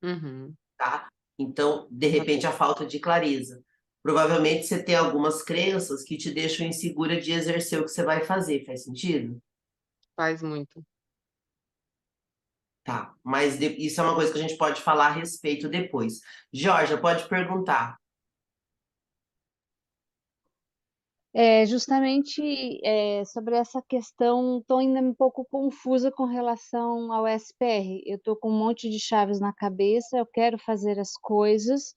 Uhum. Tá? Então, de Tá bom. repente, a falta de clareza. Provavelmente você tem algumas crenças que te deixam insegura de exercer o que você vai fazer. Faz sentido? Faz muito. Tá. Mas isso é uma coisa que a gente pode falar a respeito depois. Georgia, pode perguntar. Justamente sobre essa questão, estou ainda um pouco confusa com relação ao SPR. Eu estou com um monte de chaves na cabeça, eu quero fazer as coisas,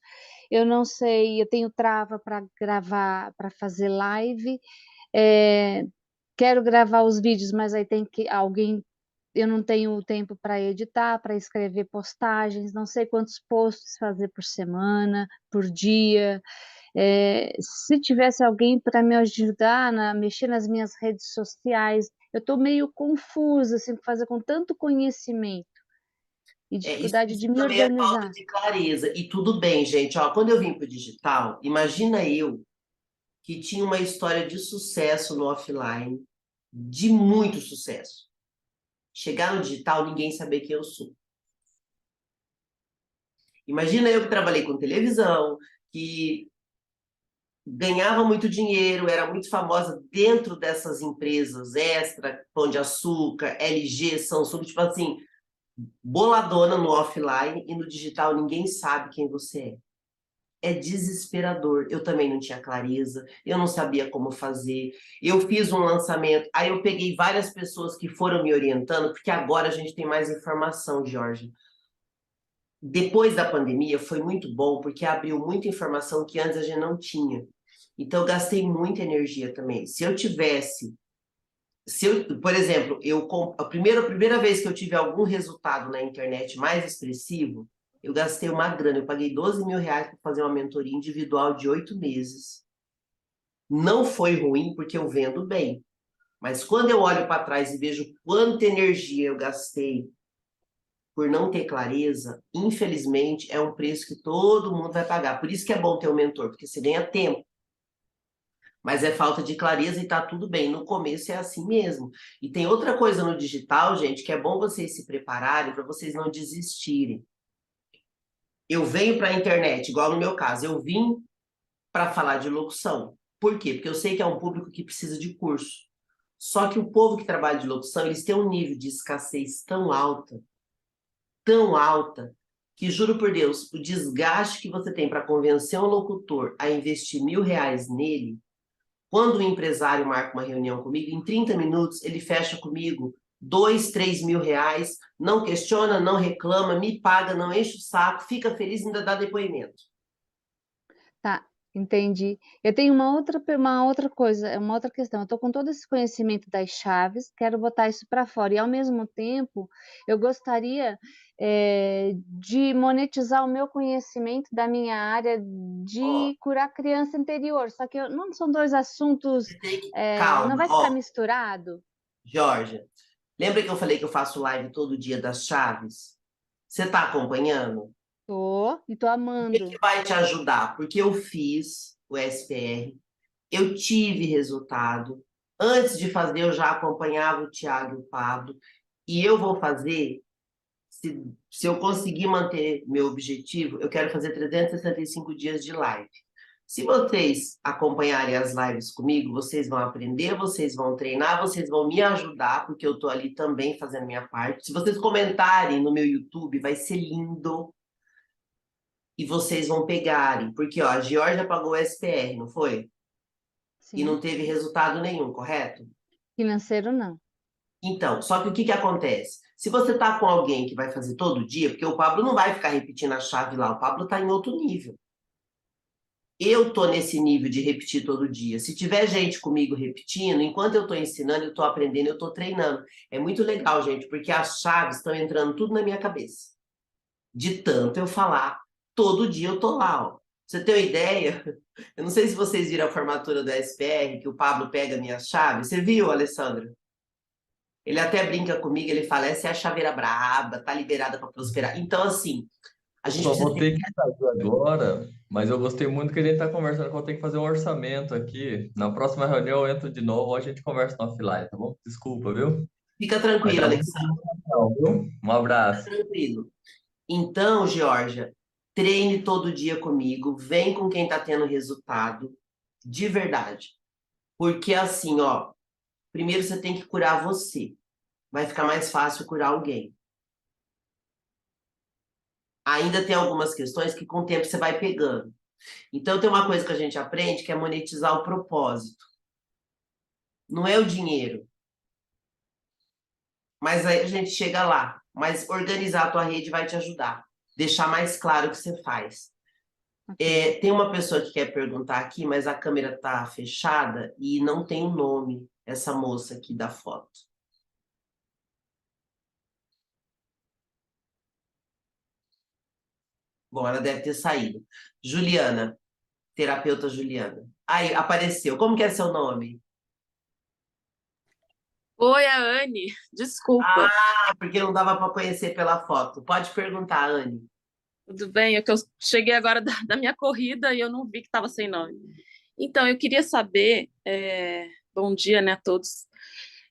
eu não sei, eu tenho trava para gravar, para fazer live, é, quero gravar os vídeos, mas aí tem que alguém, eu não tenho tempo para editar, para escrever postagens, não sei quantos posts fazer por semana, por dia. Se tivesse alguém para me ajudar a mexer nas minhas redes sociais, eu estou meio confusa, assim, fazer com tanto conhecimento e dificuldade Isso de me também é falta organizar. de clareza. E tudo bem, gente. Ó, quando eu vim para o digital, imagina eu que tinha uma história de sucesso no offline, de muito sucesso. Chegar no digital, ninguém saber quem eu sou. Imagina eu que trabalhei com televisão, que ganhava muito dinheiro, era muito famosa dentro dessas empresas, Extra, Pão de Açúcar, LG, Samsung, tipo assim, boladona no offline e no digital ninguém sabe quem você é. É desesperador. Eu também não tinha clareza, eu não sabia como fazer. Eu fiz um lançamento, aí eu peguei várias pessoas que foram me orientando, porque agora a gente tem mais informação, Jorge. Depois da pandemia foi muito bom porque abriu muita informação que antes a gente não tinha. Então eu gastei muita energia também. Se eu tivesse, se eu, por exemplo, a primeira vez que eu tive algum resultado na internet mais expressivo, eu gastei uma grana. Eu paguei R$ 12.000 para fazer uma mentoria individual de 8 meses. Não foi ruim porque eu vendo bem. Mas quando eu olho para trás e vejo quanta energia eu gastei por não ter clareza, infelizmente, é um preço que todo mundo vai pagar. Por isso que é bom ter um mentor, porque você ganha tempo. Mas é falta de clareza e tá tudo bem. No começo é assim mesmo. E tem outra coisa no digital, gente, que é bom vocês se prepararem para vocês não desistirem. Eu venho para a internet, igual no meu caso, eu vim para falar de locução. Por quê? Porque eu sei que é um público que precisa de curso. Só que o povo que trabalha de locução, eles têm um nível de escassez tão alta, que juro por Deus, o desgaste que você tem para convencer um locutor a investir R$ 1.000 nele, quando o empresário marca uma reunião comigo, em 30 minutos ele fecha comigo 2, 3 mil reais, não questiona, não reclama, me paga, não enche o saco, fica feliz e ainda dá depoimento. Tá, entendi. Eu tenho uma outra coisa, uma outra questão. Eu estou com todo esse conhecimento das chaves, quero botar isso para fora. E, ao mesmo tempo, eu gostaria, de monetizar o meu conhecimento da minha área Ó, de curar criança interior. Só que não são dois assuntos, você tem que. não Calma, vai ficar ó, misturado? Georgia, lembra que eu falei que eu faço live todo dia das chaves? Você está acompanhando? Tô, e tô O que amando. vai te ajudar? Porque eu fiz o SPR, eu tive resultado. Antes de fazer, eu já acompanhava o Thiago e o Pablo. E eu vou fazer, se eu conseguir manter meu objetivo, eu quero fazer 365 dias de live. Se vocês acompanharem as lives comigo, vocês vão aprender, vocês vão treinar, vocês vão me ajudar, porque eu estou ali também fazendo minha parte. Se vocês comentarem no meu YouTube, vai ser lindo. E vocês vão pegarem, porque ó, a Georgia pagou o SPR, não foi? E Sim, não teve resultado nenhum, correto? financeiro não. Então, só que o que que acontece? Se você tá com alguém que vai fazer todo dia, porque o Pablo não vai ficar repetindo a chave lá, o Pablo tá em outro nível. eu tô nesse nível de repetir todo dia. Se tiver gente comigo repetindo, enquanto eu tô ensinando, eu tô aprendendo, eu tô treinando. É muito legal, gente, porque as chaves estão entrando tudo na minha cabeça. De tanto eu falar, todo dia eu tô lá, ó. Pra você ter uma ideia, eu não sei se vocês viram a formatura da SPR, que o Pablo pega minhas chaves. Você viu, Alessandro? Ele até brinca comigo, ele fala, essa é a chaveira braba, tá liberada para prosperar. Então, assim, a Eu gente só precisa vou ter... ter que sair agora, mas eu gostei muito que a gente está conversando, que eu tenho que fazer um orçamento aqui. Na próxima reunião eu entro de novo, ou a gente conversa no offline, tá bom? Desculpa, viu? Fica Mas tranquilo, tá muito Alessandro, bom, viu? Um abraço. tranquilo. Então, Georgia, treine todo dia comigo, vem com quem tá tendo resultado, de verdade. Porque assim, ó, primeiro você tem que curar você. Vai ficar mais fácil curar alguém. Ainda tem algumas questões que com o tempo você vai pegando. Então tem uma coisa que a gente aprende que é monetizar o propósito. Não é o dinheiro, mas aí a gente chega lá. Mas organizar a tua rede vai te ajudar. Deixar mais claro o que você faz. Tem uma pessoa que quer perguntar aqui, mas a câmera está fechada e não tem o nome, essa moça aqui da foto. Bom, ela deve ter saído. Juliana, terapeuta Juliana. Aí, apareceu. Como que é seu nome? Oi, a Anne. Desculpa. Ah, porque não dava para conhecer pela foto. Pode perguntar, Anne. Tudo bem? É que eu cheguei agora da minha corrida e eu não vi que estava sem nome. Então, eu queria saber, bom dia, né, a todos.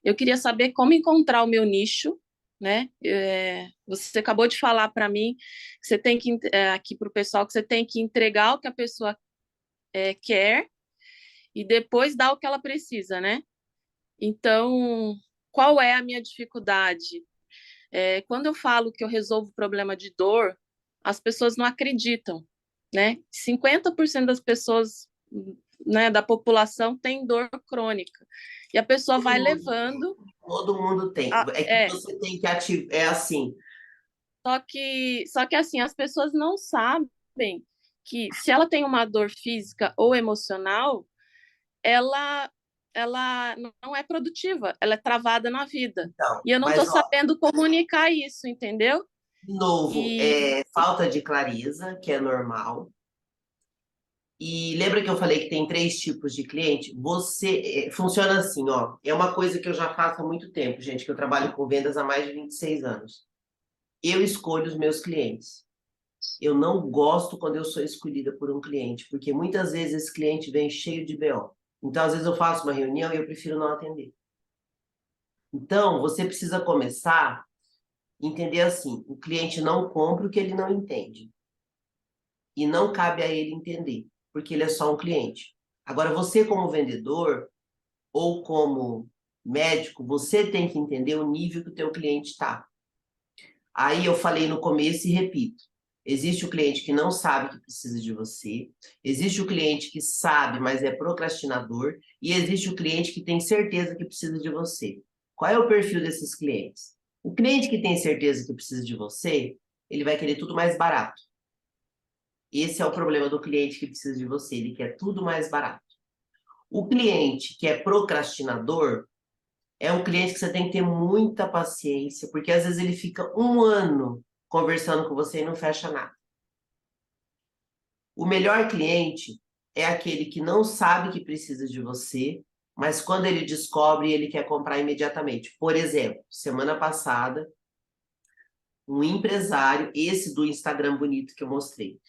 Eu queria saber como encontrar o meu nicho, né? Você acabou de falar para mim que você tem que, aqui para o pessoal, que você tem que entregar o que a pessoa quer e depois dar o que ela precisa, né? Então, qual é a minha dificuldade? Quando eu falo que eu resolvo o problema de dor, as pessoas não acreditam, né? 50% das pessoas, né, da população tem dor crônica. E a pessoa Todo vai mundo tem. levando. Todo mundo tem. É que É, você tem que ativar. É assim. só que assim, as pessoas não sabem que se ela tem uma dor física ou emocional, ela ela não é produtiva, ela é travada na vida. Então, E eu não estou mas ó, sabendo comunicar isso, entendeu? de novo, E é falta de clareza, que é normal. E lembra que eu falei que tem três tipos de cliente? Funciona assim, ó. É uma coisa que eu já faço há muito tempo, gente, que eu trabalho com vendas há mais de 26 anos. Eu escolho os meus clientes. Eu não gosto quando eu sou escolhida por um cliente, porque muitas vezes esse cliente vem cheio de BO. Então, às vezes eu faço uma reunião e eu prefiro não atender. Então, você precisa começar a entender assim: o cliente não compra o que ele não entende. E não cabe a ele entender, porque ele é só um cliente. Agora, você, como vendedor ou como médico, você tem que entender o nível que o teu cliente está. Aí eu falei no começo e repito. Existe o cliente que não sabe que precisa de você, existe o cliente que sabe, mas é procrastinador, e existe o cliente que tem certeza que precisa de você. Qual é o perfil desses clientes? O cliente que tem certeza que precisa de você, ele vai querer tudo mais barato. Esse é o problema do cliente que precisa de você, ele quer tudo mais barato. O cliente que é procrastinador é um cliente que você tem que ter muita paciência, porque às vezes ele fica um ano conversando com você e não fecha nada. O melhor cliente é aquele que não sabe que precisa de você, mas quando ele descobre, ele quer comprar imediatamente. Por exemplo, semana passada, um empresário, esse do Instagram bonito que eu mostrei,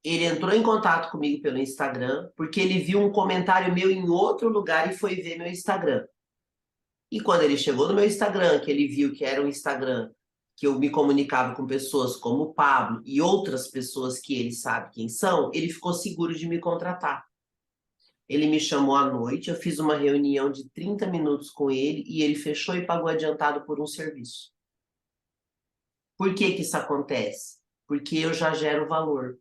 ele entrou em contato comigo pelo Instagram, porque ele viu um comentário meu em outro lugar e foi ver meu Instagram. E quando ele chegou no meu Instagram, que ele viu que era um Instagram que eu me comunicava com pessoas como o Pablo e outras pessoas que ele sabe quem são, ele ficou seguro de me contratar. Ele me chamou à noite, eu fiz uma reunião de 30 minutos com ele e ele fechou e pagou adiantado por um serviço. Por que que isso acontece? Porque eu já gero valor.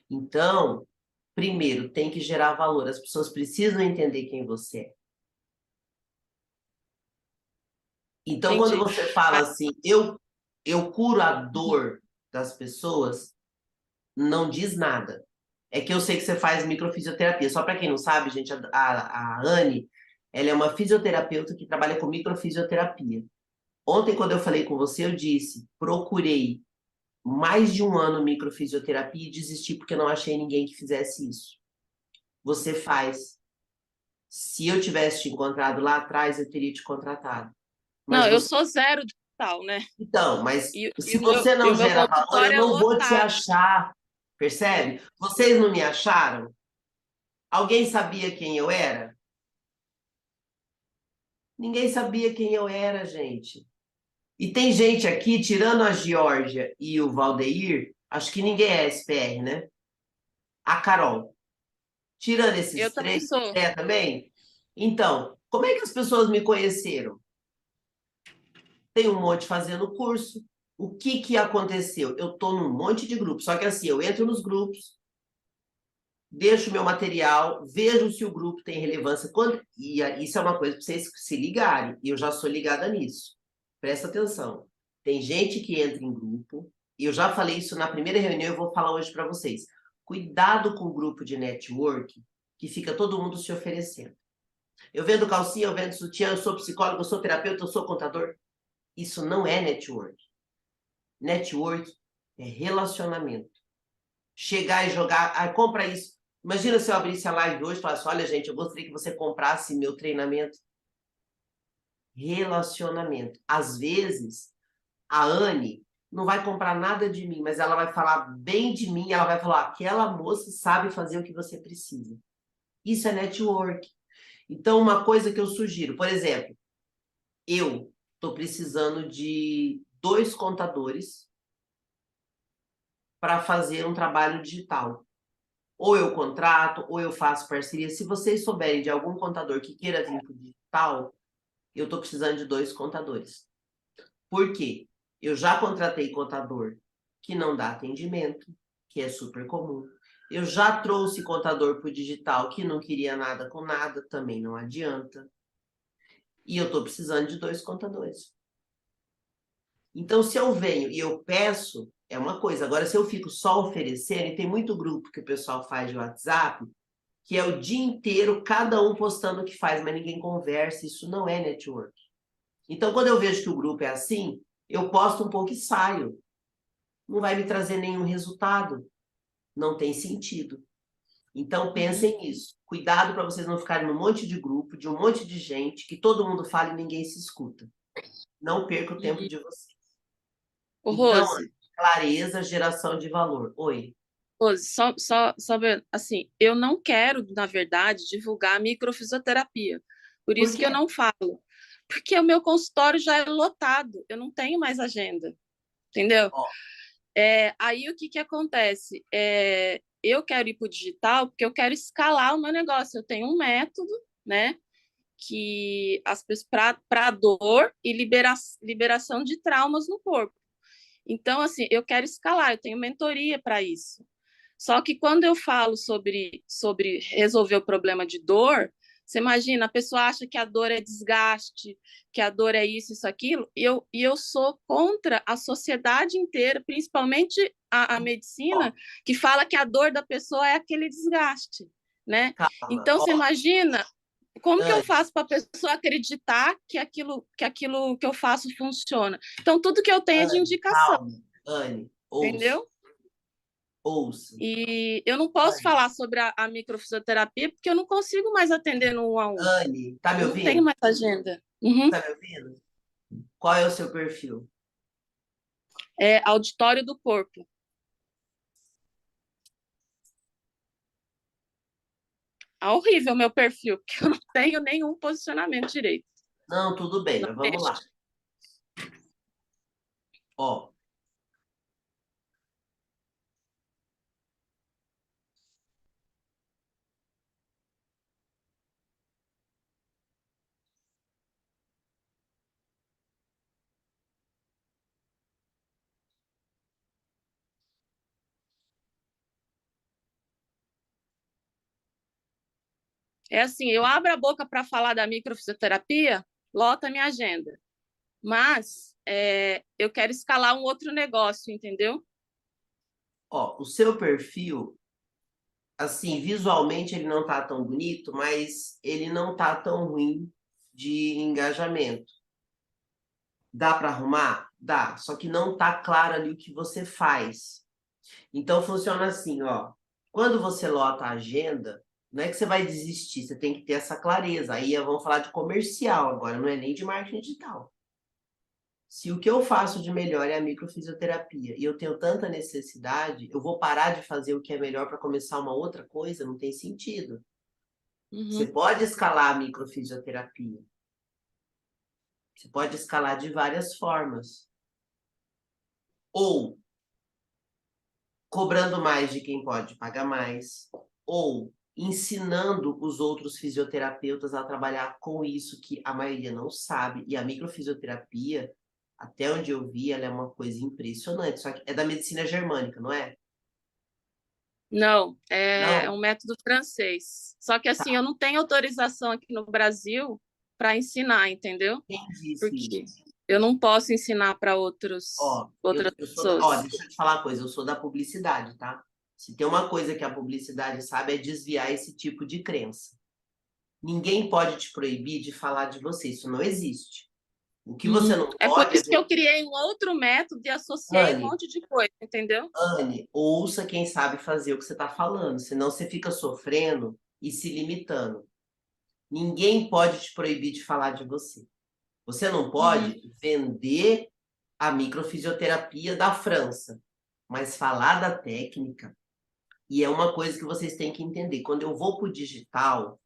Então, primeiro, tem que gerar valor. As pessoas precisam entender quem você é. Então, quando entendi. você fala assim, eu curo a dor das pessoas, não diz nada. É que eu sei que você faz microfisioterapia. Só para quem não sabe, gente, a Anne, ela é uma fisioterapeuta que trabalha com microfisioterapia. Ontem, quando eu falei com você, eu disse, procurei mais de um ano microfisioterapia e desisti porque não achei ninguém que fizesse isso. Você faz. Se eu tivesse te encontrado lá atrás, eu teria te contratado. Mas Não, eu você... sou zero digital, né? Então, mas E se você e não o meu gera valor, eu consultório é não vou te lotado. achar. Percebe? Vocês não me acharam? Alguém sabia quem eu era? Ninguém sabia quem eu era, gente. E tem gente aqui, tirando a Geórgia e o Valdeir, acho que ninguém é SPR, né? A Carol. Tirando Eu esses também três, sou. é também? Então, como é que as pessoas me conheceram? Tem um monte fazendo curso. O que que aconteceu? Eu tô num monte de grupos, só que assim, eu entro nos grupos, deixo meu material, vejo se o grupo tem relevância. Isso é uma coisa para vocês se ligarem, e eu já sou ligada nisso. Presta atenção. Tem gente que entra em grupo, e eu já falei isso na primeira reunião, eu vou falar hoje para vocês. Cuidado com o grupo de network, que fica todo mundo se oferecendo. Eu vendo calcinha, eu vendo sutiã, eu sou psicólogo, eu sou terapeuta, eu sou contador. Isso não é network. Network é relacionamento. Chegar e jogar, compra isso. Imagina se eu abrisse a live hoje e falasse, olha, gente, eu gostaria que você comprasse meu treinamento. Relacionamento. Às vezes, a Anne não vai comprar nada de mim, mas ela vai falar bem de mim, ela vai falar, aquela moça sabe fazer o que você precisa. Isso é network. Então, uma coisa que eu sugiro, por exemplo, eu estou precisando de 2 contadores para fazer um trabalho digital. Ou eu contrato, ou eu faço parceria. Se vocês souberem de algum contador que queira vir para o digital, eu estou precisando de 2 contadores. Por quê? Eu já contratei contador que não dá atendimento, que é super comum. Eu já trouxe contador para o digital que não queria nada com nada, também não adianta. E eu estou precisando de 2 contadores. Então, se eu venho e eu peço, é uma coisa. Agora, se eu fico só oferecendo, e tem muito grupo que o pessoal faz de WhatsApp, que é o dia inteiro cada um postando o que faz, mas ninguém conversa, isso não é network. Então, quando eu vejo que o grupo é assim, eu posto um pouco e saio. Não vai me trazer nenhum resultado. Não tem sentido. Então, pensem nisso. Cuidado para vocês não ficarem num monte de grupo, de um monte de gente, que todo mundo fala e ninguém se escuta. Não perca o tempo de vocês. Ô, Então, Rose, clareza, geração de valor. Oi. Rose, assim, eu não quero, na verdade, divulgar a microfisioterapia. Por Por isso que quê? eu não falo. Porque o meu consultório já é lotado, eu não tenho mais agenda, entendeu? Ó, Aí o que que acontece? Eu quero ir para o digital porque eu quero escalar o meu negócio. Eu tenho um método, né? Que as pessoas para dor e liberação de traumas no corpo. Então, assim, eu quero escalar, eu tenho mentoria para isso. Só que quando eu falo sobre resolver o problema de dor, você imagina, a pessoa acha que a dor é desgaste, que a dor é isso, aquilo, e eu sou contra a sociedade inteira, principalmente a ó, medicina, que fala que a dor da pessoa é aquele desgaste, né? calma. Então, Ó, você imagina como que eu Anne, faço para a pessoa acreditar que aquilo que eu faço funciona? Então, tudo que eu tenho é de Anne, indicação, calma. Anne, ouça, entendeu? ouça. E eu não posso Anne, falar sobre a microfisioterapia porque eu não consigo mais atender no 1 a 1. Anne, tá me Eu não tenho ouvindo? mais agenda. Uhum. Tá me ouvindo? Qual é o seu perfil? É auditório do corpo. É horrível o meu perfil, porque eu não tenho nenhum posicionamento direito. Não, tudo bem, Não mas vamos lá. mexo. Ó, É assim, eu abro a boca para falar da microfisioterapia, lota a minha agenda. Mas eu quero escalar um outro negócio, entendeu? ó, o seu perfil assim, visualmente ele não tá tão bonito, mas ele não tá tão ruim de engajamento. Dá para arrumar? Dá, só que não tá claro ali o que você faz. Então funciona assim, ó. Quando você lota a agenda, não é que você vai desistir, você tem que ter essa clareza. Aí vamos falar de comercial agora, não é nem de marketing digital. Se o que eu faço de melhor é a microfisioterapia e eu tenho tanta necessidade, eu vou parar de fazer o que é melhor para começar uma outra coisa? Não tem sentido. Você Uhum. pode escalar a microfisioterapia. Você pode escalar de várias formas. Ou cobrando mais de quem pode pagar mais, ou ensinando os outros fisioterapeutas a trabalhar com isso que a maioria não sabe. E a microfisioterapia, até onde eu vi, ela é uma coisa impressionante. Só que é da medicina germânica, não é? Não, é Não? um método francês. Só que assim, eu não tenho autorização aqui no Brasil para ensinar, entendeu? Quem disse Porque isso? eu não posso ensinar para Ó, outras eu sou pessoas. deixa eu te falar uma coisa, eu sou da publicidade, tá? Se tem uma coisa que a publicidade sabe é desviar esse tipo de crença. Ninguém pode te proibir de falar de você, isso não existe. O que você não É por pode é isso que eu criei um outro método e associei um Anne, monte de coisa, entendeu? Anne, ouça quem sabe fazer o que você está falando, senão você fica sofrendo e se limitando. Ninguém pode te proibir de falar de você. Você não Uhum. pode vender a microfisioterapia da França, mas falar da técnica. E é uma coisa que vocês têm que entender. Quando eu vou para o digital,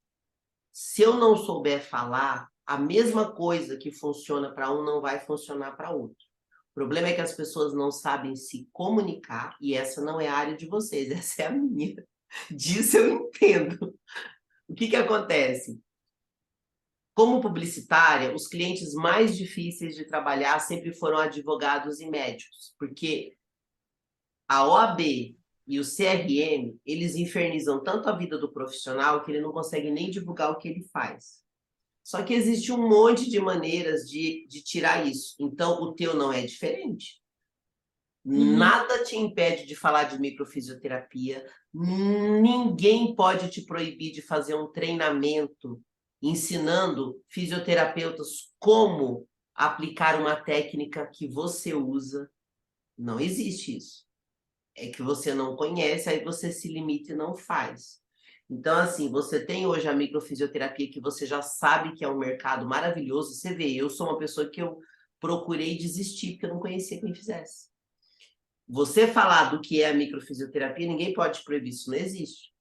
se eu não souber falar, a mesma coisa que funciona para um não vai funcionar para outro. O problema é que as pessoas não sabem se comunicar, e essa não é a área de vocês, essa é a minha. Disso eu entendo. O que que acontece? Como publicitária, os clientes mais difíceis de trabalhar sempre foram advogados e médicos, porque a OAB e o CRM, eles infernizam tanto a vida do profissional que ele não consegue nem divulgar o que ele faz. Só que existe um monte de maneiras de tirar isso. Então, o teu não é diferente. Uhum. Nada te impede de falar de microfisioterapia. Ninguém pode te proibir de fazer um treinamento ensinando fisioterapeutas como aplicar uma técnica que você usa. Não existe isso. É que você não conhece, aí você se limita e não faz. Então, assim, você tem hoje a microfisioterapia que você já sabe que é um mercado maravilhoso. Você vê, eu sou uma pessoa que eu procurei desistir porque eu não conhecia quem fizesse. Você falar do que é a microfisioterapia, ninguém pode te proibir, isso não existe.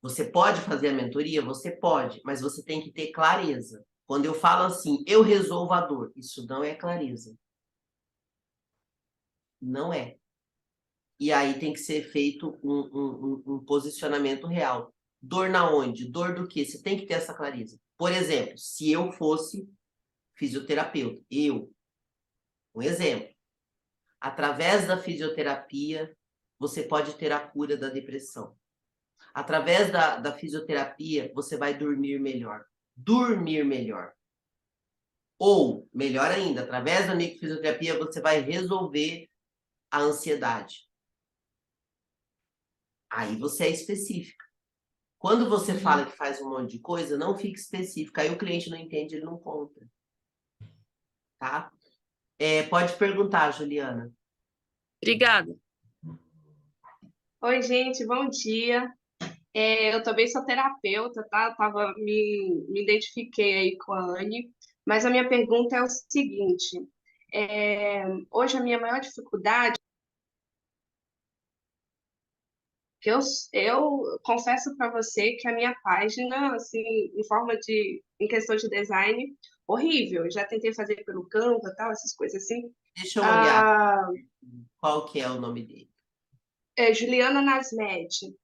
Você pode fazer a mentoria? Você pode, mas você tem que ter clareza. Quando eu falo assim, eu resolvo a dor, isso não é clareza. Não é. E aí tem que ser feito um posicionamento real. Dor na onde? Dor do quê? Você tem que ter essa clareza. Por exemplo, se eu fosse fisioterapeuta, um exemplo, através da fisioterapia, você pode ter a cura da depressão. Através da fisioterapia, você vai dormir melhor. Dormir melhor. Ou, melhor ainda, através da microfisioterapia, você vai resolver a ansiedade. Aí você é específica. Quando você fala que faz um monte de coisa, não fique específica. Aí o cliente não entende, ele não compra. Tá? Pode perguntar, Juliana. Obrigada. Oi, gente, bom dia. Eu também sou terapeuta, tá? Me identifiquei aí com a Anne, mas a minha pergunta é o seguinte: hoje a minha maior dificuldade, que eu confesso para você que a minha página, assim, em questão de design, horrível. Eu já tentei fazer pelo Canva, tal, essas coisas assim. Deixa eu olhar Ah, qual que é o nome dele. é Juliana Nasmed.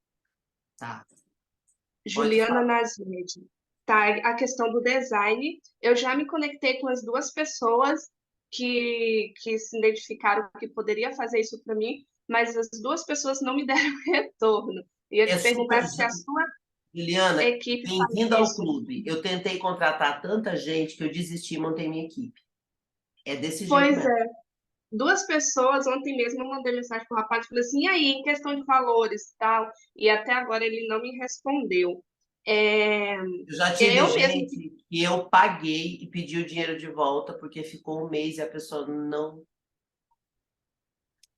Tá. Pode Juliana falar. Nasmed. Tá, a questão do design, eu já me conectei com as duas pessoas que se identificaram que poderia fazer isso para mim, mas as duas pessoas não me deram retorno. E eu É te perguntar super. se a sua Juliana, equipe faz bem-vinda ao isso. clube. Eu tentei contratar tanta gente que eu desisti e montei minha equipe. É desse jeito Pois mesmo. é, duas pessoas, ontem mesmo eu mandei mensagem pro rapaz, falei assim, e aí, em questão de valores e tal, e até agora ele não me respondeu. Eu já tive Eu mesmo. gente que eu paguei e pedi o dinheiro de volta porque ficou um mês e a pessoa não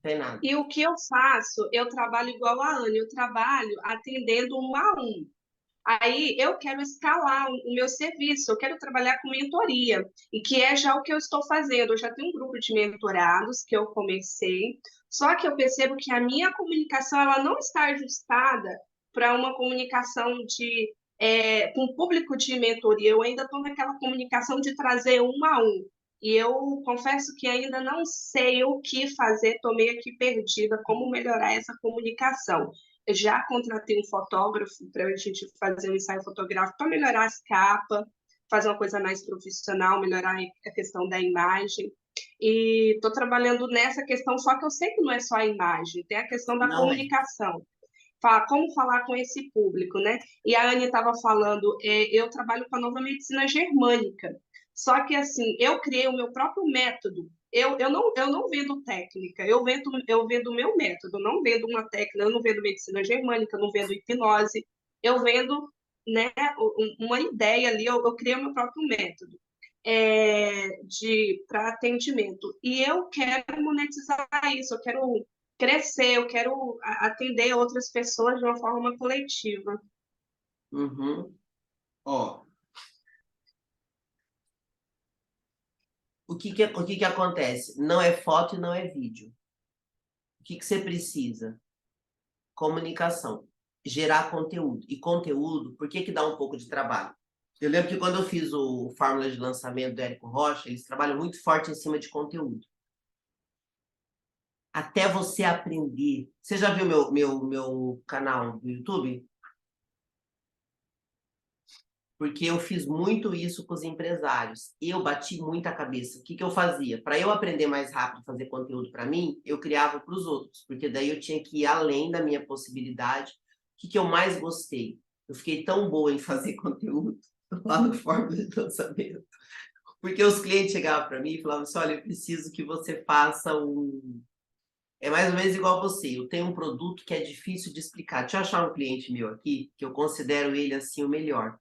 tem nada. E o que eu faço, eu trabalho igual a Anne, eu trabalho atendendo um a um. Aí eu quero escalar o meu serviço, eu quero trabalhar com mentoria, e que é já o que eu estou fazendo. Eu já tenho um grupo de mentorados que eu comecei, só que eu percebo que a minha comunicação ela não está ajustada para uma comunicação com público de mentoria. Eu ainda estou naquela comunicação de trazer um a um. E eu confesso que ainda não sei o que fazer, estou meio aqui perdida, como melhorar essa comunicação. Eu já contratei um fotógrafo para a gente fazer um ensaio fotográfico para melhorar as capas, fazer uma coisa mais profissional, melhorar a questão da imagem. E estou trabalhando nessa questão, só que eu sei que não é só a imagem, tem a questão da Não é. comunicação. Como falar com esse público, né? E a Anne estava falando, eu trabalho com a nova medicina germânica, só que assim, eu criei o meu próprio método. Eu não vendo técnica, eu vendo o meu método, não vendo uma técnica, eu não vendo medicina germânica, eu não vendo hipnose, eu vendo, né, uma ideia ali, eu criei o meu próprio método para atendimento. E eu quero monetizar isso, eu quero crescer, eu quero atender outras pessoas de uma forma coletiva. Uhum. Ó, o que acontece? Não é foto e não é vídeo. O que você precisa? Comunicação, gerar conteúdo. E conteúdo, por que dá um pouco de trabalho? Eu lembro que quando eu fiz o Fórmula de Lançamento do Érico Rocha, eles trabalham muito forte em cima de conteúdo. Até você aprender. Você já viu meu canal do YouTube? Porque eu fiz muito isso com os empresários. Eu bati muita cabeça. O que eu fazia? Para eu aprender mais rápido, fazer conteúdo para mim, eu criava para os outros, porque daí eu tinha que ir além da minha possibilidade. O que eu mais gostei? Eu fiquei tão boa em fazer conteúdo lá no Fórmula de Lançamento, porque os clientes chegavam para mim e falavam assim, olha, eu preciso que você faça um... É mais ou menos igual você. Eu tenho um produto que é difícil de explicar. Deixa eu achar um cliente meu aqui, que eu considero ele assim o melhor.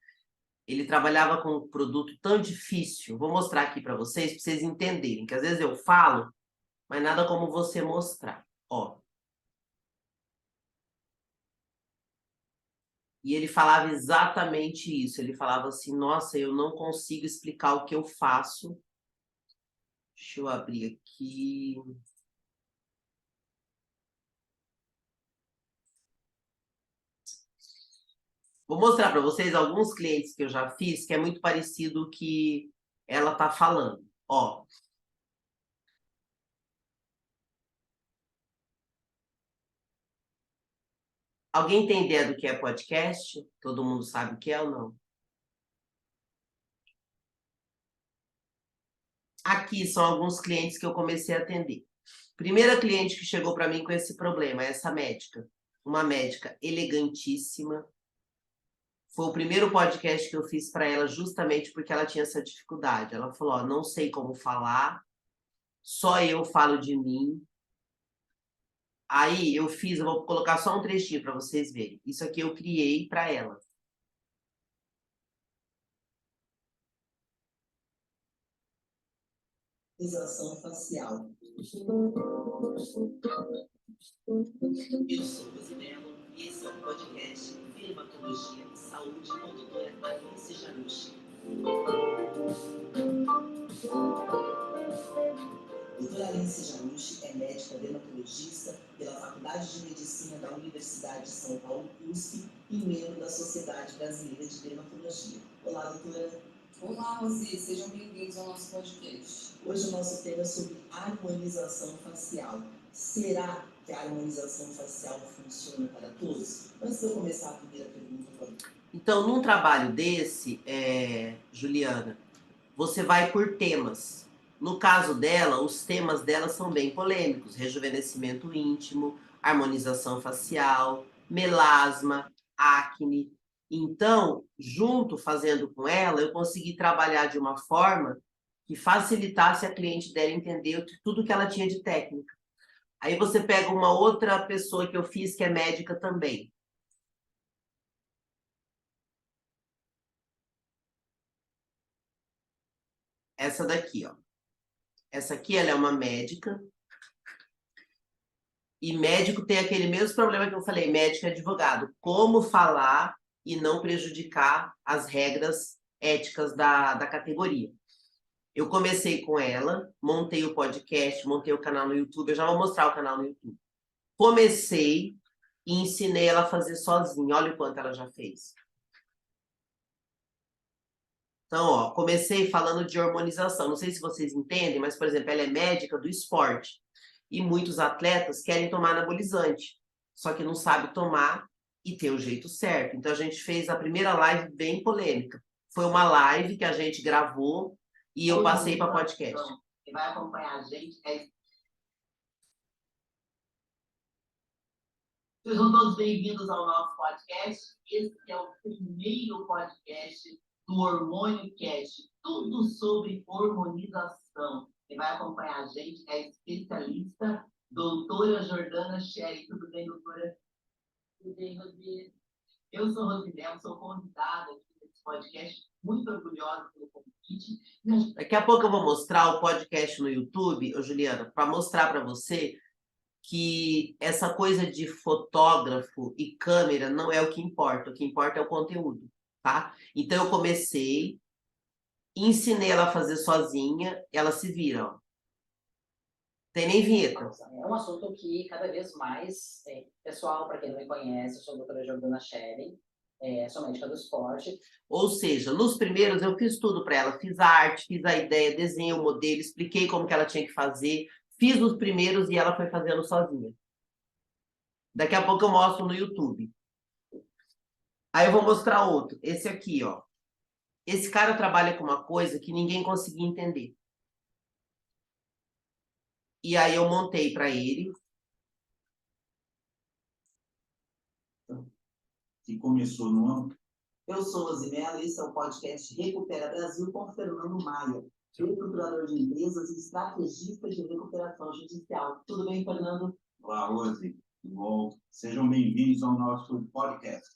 Ele trabalhava com um produto tão difícil. Vou mostrar aqui para vocês entenderem, que às vezes eu falo, mas nada como você mostrar. Ó. E ele falava exatamente isso. Ele falava assim, nossa, eu não consigo explicar o que eu faço. Deixa eu abrir aqui. Vou mostrar para vocês alguns clientes que eu já fiz, que é muito parecido o que ela está falando. Ó. Alguém tem ideia do que é podcast? Todo mundo sabe o que é ou não? Aqui são alguns clientes que eu comecei a atender. Primeira cliente que chegou para mim com esse problema, essa médica. Uma médica elegantíssima. Foi o primeiro podcast que eu fiz para ela justamente porque ela tinha essa dificuldade. Ela falou, ó, não sei como falar, só eu falo de mim. Aí eu vou colocar só um trechinho para vocês verem. Isso aqui eu criei para ela. Harmonização facial. Eu sou Rosinello e esse é o podcast Dermatologia, Saúde com a doutora Alice Janucci. Doutora Alice Janucci é médica dermatologista pela Faculdade de Medicina da Universidade de São Paulo, USP, e membro da Sociedade Brasileira de Dermatologia. Olá, doutora. Olá, Rosi, sejam bem-vindos ao nosso podcast. Hoje o nosso tema é sobre harmonização facial. Será que a harmonização facial funciona para todos? Antes de eu começar a primeira pergunta, então, num trabalho desse, Juliana, você vai por temas. No caso dela, os temas dela são bem polêmicos: rejuvenescimento íntimo, harmonização facial, melasma, acne. Então, junto, fazendo com ela, eu consegui trabalhar de uma forma que facilitasse a cliente dela entender tudo que ela tinha de técnica. Aí você pega uma outra pessoa que eu fiz, que é médica também. Essa daqui, ó. Essa aqui, ela é uma médica. E médico tem aquele mesmo problema que eu falei, médico e advogado. Como falar e não prejudicar as regras éticas da categoria. Eu comecei com ela, montei o podcast, montei o canal no YouTube. Eu já vou mostrar o canal no YouTube. Comecei e ensinei ela a fazer sozinha. Olha o quanto ela já fez. Então, ó, comecei falando de hormonização. Não sei se vocês entendem, mas, por exemplo, ela é médica do esporte. E muitos atletas querem tomar anabolizante, só que não sabe tomar e ter o jeito certo. Então, a gente fez a primeira live bem polêmica. Foi uma live que a gente gravou e eu passei para podcast. Quem vai acompanhar a gente é... Sejam todos bem-vindos ao nosso podcast. Esse é o primeiro podcast do Hormônio Cast. Tudo sobre hormonização. Quem vai acompanhar a gente é a especialista, doutora Jordana Sherry. Tudo bem, doutora? Tudo bem, Rodrigo? Eu sou Rosinel, sou convidada aqui nesse podcast, muito orgulhosa pelo convite. Daqui a pouco eu vou mostrar o podcast no YouTube, Juliana, para mostrar para você que essa coisa de fotógrafo e câmera não é o que importa é o conteúdo, tá? Então eu comecei, ensinei ela a fazer sozinha, ela se vira, ó. Tem nem vinheta. É um assunto que cada vez mais, pessoal, para quem não me conhece, eu sou a doutora Jordana Sherry, sou médica do esporte. Ou seja, nos primeiros eu fiz tudo para ela, fiz a arte, fiz a ideia, desenhei o modelo, expliquei como que ela tinha que fazer, fiz os primeiros e ela foi fazendo sozinha. Daqui a pouco eu mostro no YouTube. Aí eu vou mostrar outro, esse aqui, ó. Esse cara trabalha com uma coisa que ninguém conseguia entender. E aí eu montei para ele. Que começou no ano. Eu sou Rosimela e esse é o podcast Recupera Brasil com Fernando Maia, recrutador de empresas e estrategista de recuperação judicial. Tudo bem, Fernando? Olá, Rose. Tudo bom? Sejam bem-vindos ao nosso podcast.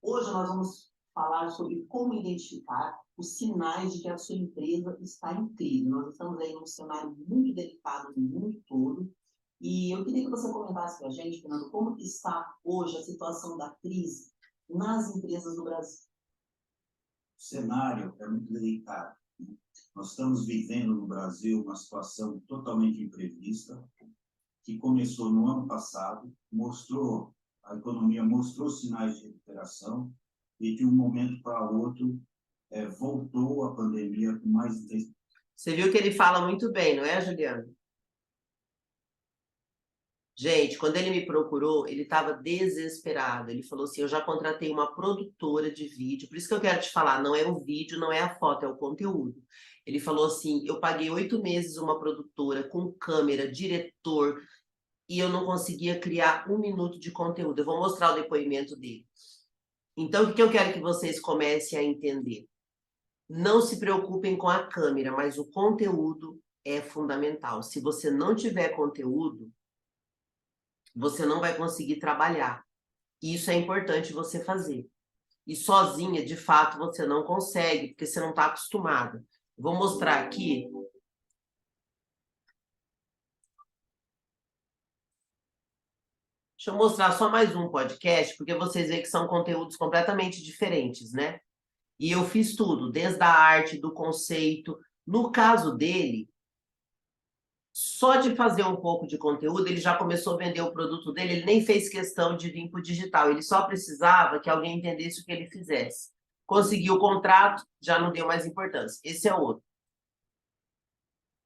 Hoje nós vamos falar sobre como identificar os sinais de que a sua empresa está em crise. Nós estamos aí num cenário muito delicado no mundo todo. E eu queria que você comentasse para a gente, Fernando, como que está hoje a situação da crise nas empresas do Brasil. O cenário é muito delicado, né? Nós estamos vivendo no Brasil uma situação totalmente imprevista, que começou no ano passado, a economia mostrou sinais de recuperação e de um momento para outro voltou a pandemia com mais intensidade. Você viu que ele fala muito bem, não é, Juliana? Gente, quando ele me procurou, ele estava desesperado. Ele falou assim, eu já contratei uma produtora de vídeo, por isso que eu quero te falar, não é o vídeo, não é a foto, é o conteúdo. Ele falou assim, eu paguei 8 meses uma produtora com câmera, diretor, e eu não conseguia criar 1 minuto de conteúdo. Eu vou mostrar o depoimento dele. Então, o que eu quero que vocês comecem a entender? Não se preocupem com a câmera, mas o conteúdo é fundamental. Se você não tiver conteúdo, você não vai conseguir trabalhar. Isso é importante você fazer. E sozinha, de fato, você não consegue, porque você não está acostumada. Vou mostrar aqui. Deixa eu mostrar só mais um podcast, porque vocês veem que são conteúdos completamente diferentes, né? E eu fiz tudo, desde a arte, do conceito. No caso dele, só de fazer um pouco de conteúdo, ele já começou a vender o produto dele, ele nem fez questão de vir para o digital, ele só precisava que alguém entendesse o que ele fizesse. Conseguiu o contrato, já não deu mais importância. Esse é outro.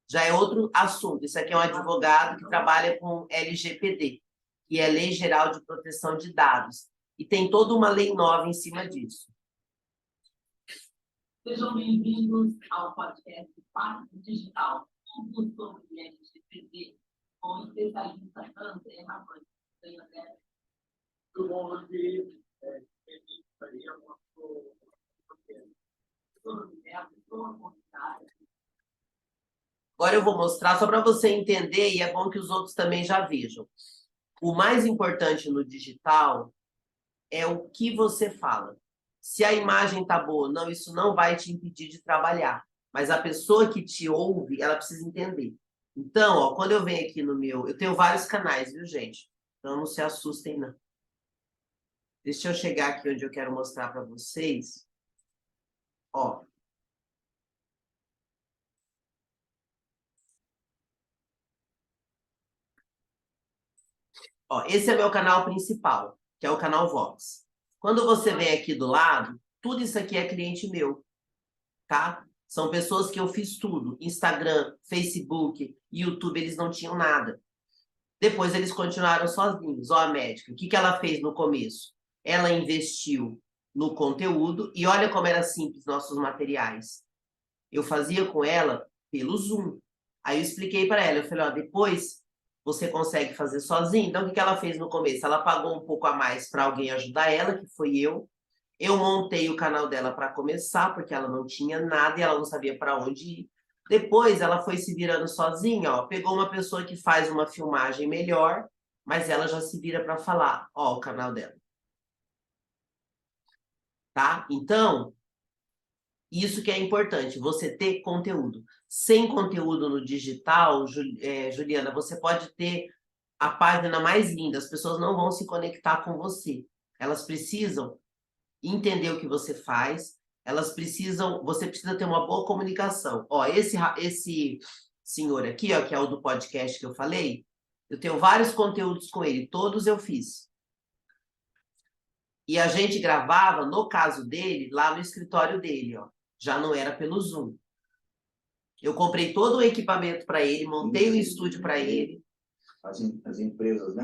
Já é outro assunto. Esse aqui é um advogado que trabalha com LGPD, que é Lei Geral de Proteção de Dados. E tem toda uma lei nova em cima disso. Sejam bem-vindos ao podcast Pacto Digital, tudo sobre LGPD, com o especialista André Rabanho. Tudo bom, Rodrigo? Aí eu Sou uma convidada agora eu vou mostrar só para você entender, e é bom que os outros também já vejam. O mais importante no digital é o que você fala. Se a imagem tá boa, não, isso não vai te impedir de trabalhar. Mas a pessoa que te ouve, ela precisa entender. Então, ó, quando eu venho aqui no meu... Eu tenho vários canais, viu, gente? Então não se assustem, não. Deixa eu chegar aqui onde eu quero mostrar para vocês. Ó. Ó, esse é meu canal principal, que é o canal Vox. Quando você vem aqui do lado, tudo isso aqui é cliente meu, tá? São pessoas que eu fiz tudo. Instagram, Facebook, YouTube, eles não tinham nada. Depois eles continuaram sozinhos. Ó, a médica, o que que ela fez no começo? Ela investiu no conteúdo e olha como era simples nossos materiais. Eu fazia com ela pelo Zoom. Aí eu expliquei para ela, eu falei, ó, depois você consegue fazer sozinho. Então, o que que ela fez no começo? Ela pagou um pouco a mais para alguém ajudar ela, que foi eu. Eu montei o canal dela para começar, porque ela não tinha nada e ela não sabia para onde ir. Depois, ela foi se virando sozinha, ó. Pegou uma pessoa que faz uma filmagem melhor, mas ela já se vira para falar, ó, o canal dela. Tá? Então, isso que é importante, você ter conteúdo. Sem conteúdo no digital, Juliana, você pode ter a página mais linda, as pessoas não vão se conectar com você. Elas precisam entender o que você faz, você precisa ter uma boa comunicação. Ó, esse senhor aqui, ó, que é o do podcast que eu falei, eu tenho vários conteúdos com ele, todos eu fiz. E a gente gravava, no caso dele, lá no escritório dele, ó. Já não era pelo Zoom. Eu comprei todo o equipamento para ele, montei um estúdio para ele. As empresas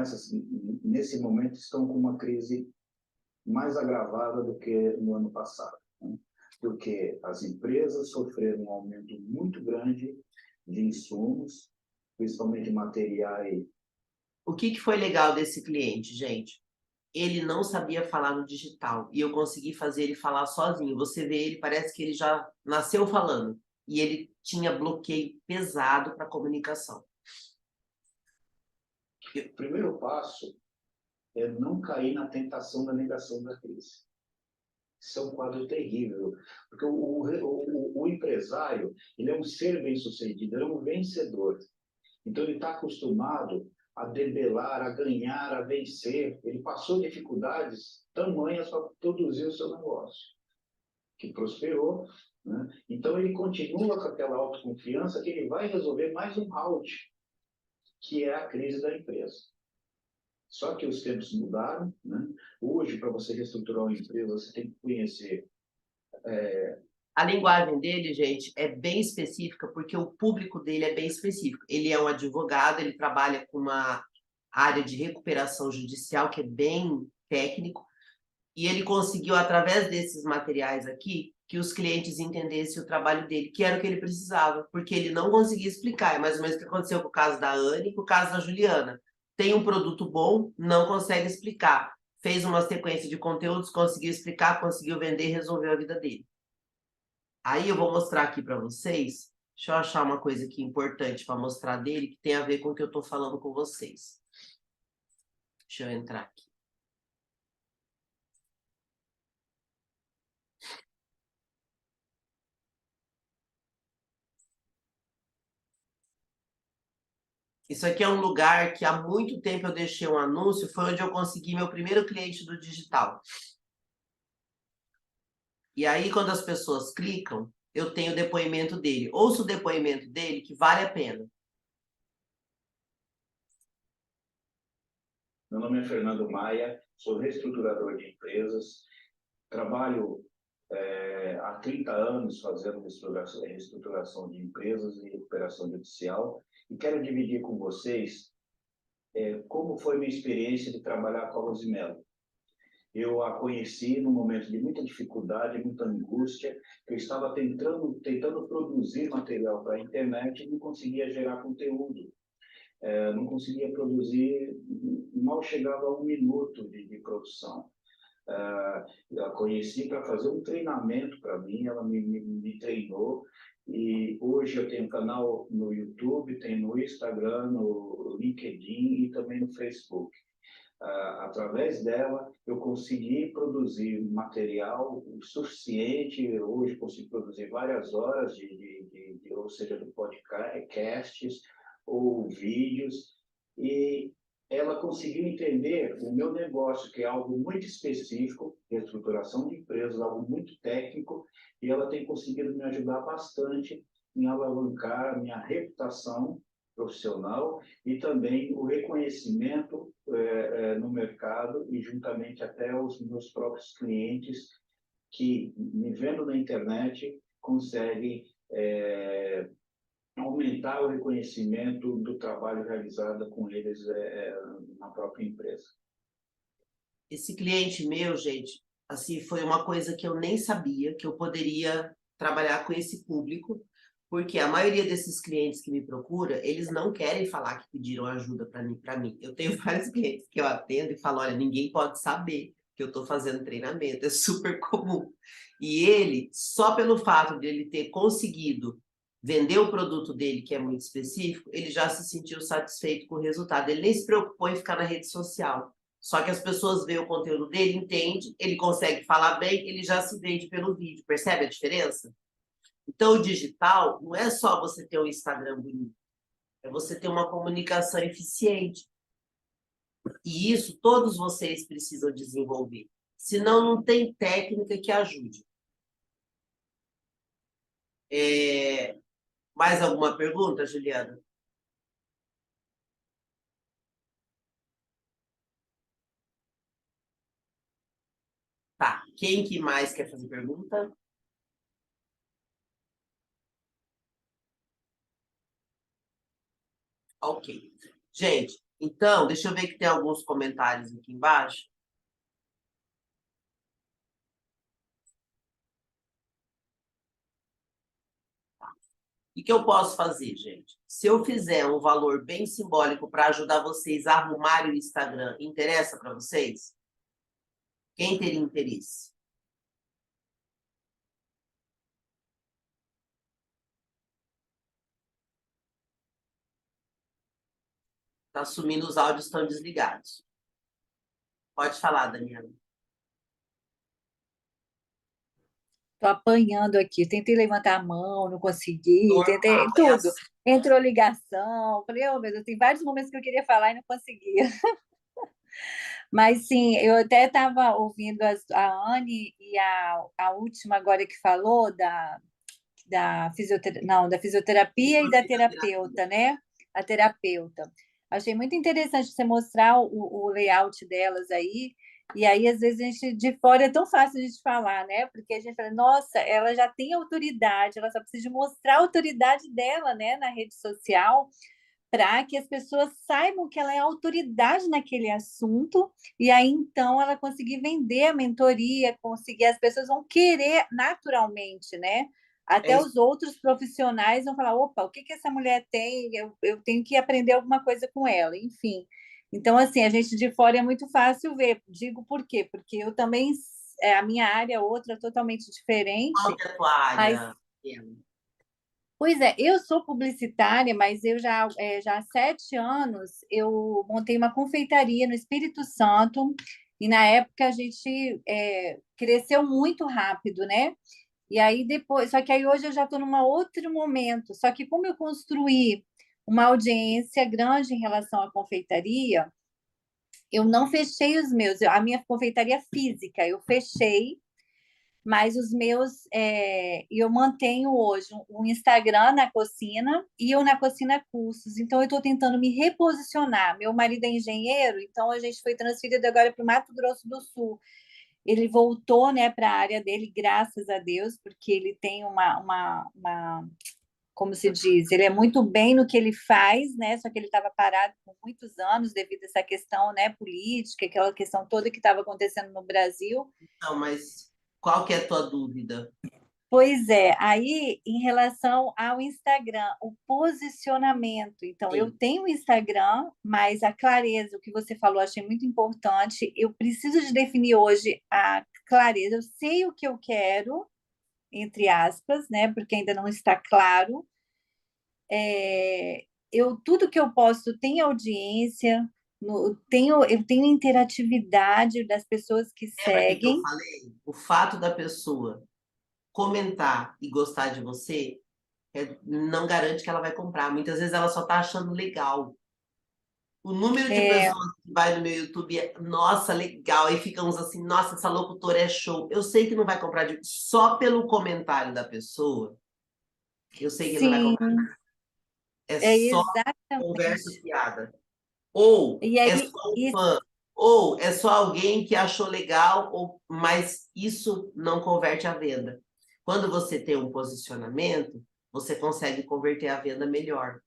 nesse momento estão com uma crise mais agravada do que no ano passado, né? Porque as empresas sofreram um aumento muito grande de insumos, principalmente materiais. O que foi legal desse cliente, gente? Ele não sabia falar no digital e eu consegui fazer ele falar sozinho. Você vê ele, parece que ele já nasceu falando e ele tinha bloqueio pesado para comunicação. O primeiro passo é não cair na tentação da negação da crise. Isso é um quadro terrível, porque o empresário, ele é um ser bem-sucedido, ele é um vencedor. Então ele está acostumado a debelar, a ganhar, a vencer. Ele passou dificuldades tamanhas para produzir o seu negócio, que prosperou, né? Então ele continua com aquela autoconfiança que ele vai resolver mais um round, que é a crise da empresa. Só que os tempos mudaram, né? Hoje, para você reestruturar uma empresa, você tem que conhecer. A linguagem dele, gente, é bem específica, porque o público dele é bem específico. Ele é um advogado, ele trabalha com uma área de recuperação judicial, que é bem técnico, e ele conseguiu, através desses materiais aqui, que os clientes entendessem o trabalho dele, que era o que ele precisava, porque ele não conseguia explicar. É mais ou menos o que aconteceu com o caso da Anne e com o caso da Juliana. Tem um produto bom, não consegue explicar. Fez uma sequência de conteúdos, conseguiu explicar, conseguiu vender e resolveu a vida dele. Aí eu vou mostrar aqui para vocês. Deixa eu achar uma coisa aqui importante para mostrar dele, que tem a ver com o que eu estou falando com vocês. Deixa eu entrar aqui. Isso aqui é um lugar que há muito tempo eu deixei um anúncio, foi onde eu consegui meu primeiro cliente do digital. E aí, quando as pessoas clicam, eu tenho o depoimento dele. Ouça o depoimento dele, que vale a pena. Meu nome é Fernando Maia, sou reestruturador de empresas, trabalho há 30 anos fazendo reestruturação de empresas e recuperação judicial, e quero dividir com vocês como foi minha experiência de trabalhar com a Rosimelo. Eu a conheci num momento de muita dificuldade, muita angústia, que eu estava tentando produzir material para a internet e não conseguia gerar conteúdo. Não conseguia produzir, mal chegava a 1 minuto de produção. Eu a conheci para fazer um treinamento para mim, ela me treinou, E hoje eu tenho canal no YouTube, tenho no Instagram, no LinkedIn e também no Facebook. Através dela, eu consegui produzir material suficiente. Hoje consigo produzir várias horas ou seja, de podcasts ou vídeos. E ela conseguiu entender o meu negócio, que é algo muito específico, reestruturação de empresas, algo muito técnico, e ela tem conseguido me ajudar bastante em alavancar a minha reputação profissional e também o reconhecimento no mercado e juntamente até os meus próprios clientes que, me vendo na internet, conseguem aumentar o reconhecimento do trabalho realizado com eles na própria empresa. Esse cliente meu, gente, assim, foi uma coisa que eu nem sabia que eu poderia trabalhar com esse público, porque a maioria desses clientes que me procura, eles não querem falar que pediram ajuda para mim. Eu tenho vários clientes que eu atendo e falo, olha, ninguém pode saber que eu estou fazendo treinamento, é super comum. E ele, só pelo fato de ele ter conseguido vender o produto dele, que é muito específico, ele já se sentiu satisfeito com o resultado. Ele nem se preocupou em ficar na rede social. Só que as pessoas veem o conteúdo dele, entende, ele consegue falar bem, ele já se vende pelo vídeo. Percebe a diferença? Então, o digital não é só você ter um Instagram bonito, é você ter uma comunicação eficiente. E isso todos vocês precisam desenvolver. Senão, não tem técnica que ajude. Mais alguma pergunta, Juliana? Tá. Quem que mais quer fazer pergunta? Ok. Gente, então, deixa eu ver que tem alguns comentários aqui embaixo. O que eu posso fazer, gente? Se eu fizer um valor bem simbólico para ajudar vocês a arrumarem o Instagram, interessa para vocês? Quem teria interesse? Tá sumindo, os áudios estão desligados. Pode falar, Daniela. Tô apanhando aqui. Tentei levantar a mão, não consegui. Normal, Tentei é tudo. assim. Entrou ligação. Falei, oh, meu Deus, tem vários momentos que eu queria falar e não conseguia. Mas sim, eu até estava ouvindo a Anne e a última agora que falou da fisioterapia e da terapeuta, né? A terapeuta. Achei muito interessante você mostrar o layout delas aí. E aí, às vezes, a gente de fora é tão fácil de falar, né? Porque a gente fala, nossa, ela já tem autoridade, ela só precisa de mostrar a autoridade dela, né, na rede social, para que as pessoas saibam que ela é autoridade naquele assunto, e aí então ela conseguir vender a mentoria, conseguir, as pessoas vão querer naturalmente, né? Até os outros profissionais vão falar, opa, o que que essa mulher tem? Eu tenho que aprender alguma coisa com ela, enfim. Então, assim, a gente de fora é muito fácil ver. Digo por quê? Porque eu também, a minha área é outra, totalmente diferente. Qual que é a tua área? Pois é, eu sou publicitária, mas eu já há 7 anos eu montei uma confeitaria no Espírito Santo e na época a gente cresceu muito rápido, né? E aí depois, só que aí hoje eu já estou num outro momento. Só que como eu construí uma audiência grande em relação à confeitaria, eu não fechei os meus, a minha confeitaria física, eu fechei, mas os meus, eu mantenho hoje um Instagram na Cocina e o Na Cocina Cursos. Então, eu estou tentando me reposicionar. Meu marido é engenheiro, então a gente foi transferido agora para o Mato Grosso do Sul. Ele voltou, né, para a área dele, graças a Deus, porque ele tem como se diz, ele é muito bem no que ele faz, né? Só que ele estava parado por muitos anos devido a essa questão, né, política, aquela questão toda que estava acontecendo no Brasil. Não, mas qual que é a tua dúvida? Pois é, aí em relação ao Instagram, o posicionamento. Então, eu tenho o Instagram, mas a clareza, o que você falou, achei muito importante. Eu preciso de definir hoje a clareza. Eu sei o que eu quero, entre aspas, né? Porque ainda não está claro. Tudo que eu posto tem audiência, eu tenho interatividade das pessoas que Lembra que eu seguem. falei? O fato da pessoa comentar e gostar de você não garante que ela vai comprar. Muitas vezes ela só está achando legal. O número de pessoas que vai no meu YouTube é, nossa, legal. Aí ficam uns assim, nossa, essa locutora é show. Eu sei que não vai comprar só pelo comentário da pessoa. Eu sei que não vai Sim, comprar. É só conversa exatamente. fiada. Ou E é aí, só um fã. Ou é só alguém que achou legal, mas isso não converte a venda. Quando você tem um posicionamento, você consegue converter a venda melhor.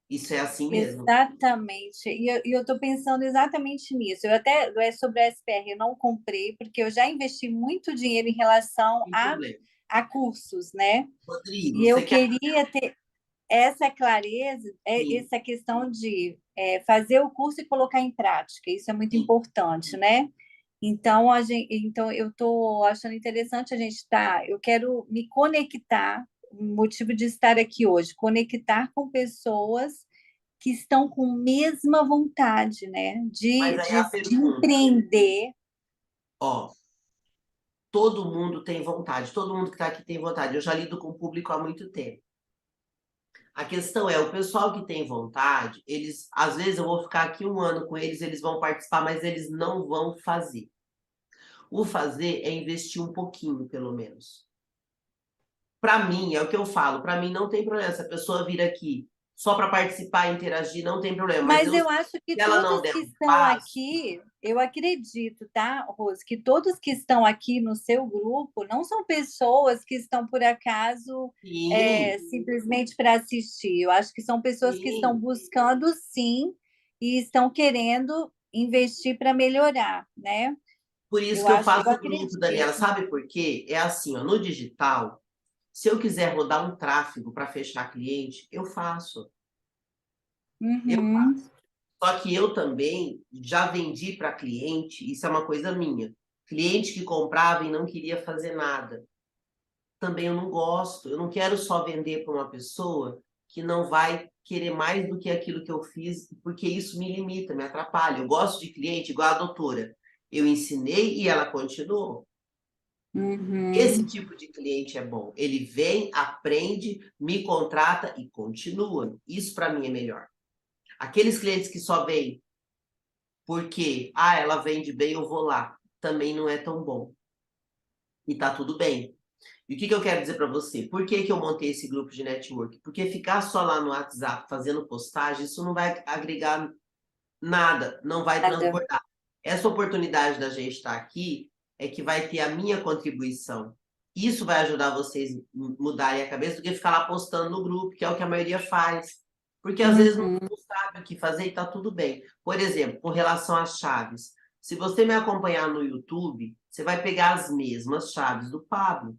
Isso é assim mesmo. exatamente. E eu estou pensando exatamente nisso. Eu até, sobre a SPR, eu não comprei, porque eu já investi muito dinheiro em relação Sem problema. a cursos, né? Rodrigo, E eu você quer. queria ter essa clareza, Sim, essa questão de fazer o curso e colocar em prática. Isso é muito sim. importante, né? Então, então eu estou achando interessante a gente estar. Eu quero me conectar, o motivo de estar aqui hoje, conectar com pessoas que estão com a mesma vontade, né? Mas aí a De pergunta, empreender. ó, todo mundo tem vontade, todo mundo que está aqui tem vontade. Eu já lido com o público há muito tempo. A questão é, o pessoal que tem vontade, eles, às vezes eu vou ficar aqui um ano com eles, eles vão participar, mas eles não vão fazer. O fazer é investir um pouquinho, pelo menos. Para mim, é o que eu falo, para mim não tem problema. Se a pessoa vir aqui só para participar e interagir, não tem problema. Mas Mas eu acho se que ela não todos der que um estão passo, aqui, eu acredito, tá, Rose, que todos que estão aqui no seu grupo não são pessoas que estão por acaso sim, simplesmente para assistir. Eu acho que são pessoas que estão sim. buscando sim e estão querendo investir para melhorar, né? Por isso Eu que eu acho, eu faço o grupo, Daniela. acredito. Sabe por quê? É assim, ó, no digital, se eu quiser rodar um tráfego para fechar cliente, eu faço. Uhum, Só que eu também já vendi para cliente, isso é uma coisa minha. Cliente que comprava e não queria fazer nada. Também eu não gosto. Eu não quero só vender para uma pessoa que não vai querer mais do que aquilo que eu fiz, porque isso me limita, me atrapalha. Eu gosto de cliente igual a doutora. Eu ensinei e ela continuou. Esse uhum, tipo de cliente é bom. Ele vem, aprende, me contrata e continua. Isso para mim é melhor. Aqueles clientes que só vêm porque, ela vende bem, eu vou lá, também não é tão bom. E tá tudo bem. E o que eu quero dizer para você? Por que eu montei esse grupo de network? Porque ficar só lá no WhatsApp fazendo postagem, isso não vai agregar nada, não vai nada. transbordar. Essa oportunidade da gente estar aqui é que vai ter a minha contribuição. Isso vai ajudar vocês a mudarem a cabeça do que ficar lá postando no grupo, que é o que a maioria faz. Porque às vezes Uhum, não sabe o que fazer e está tudo bem. Por exemplo, com relação às chaves. Se você me acompanhar no YouTube, você vai pegar as mesmas chaves do Pablo,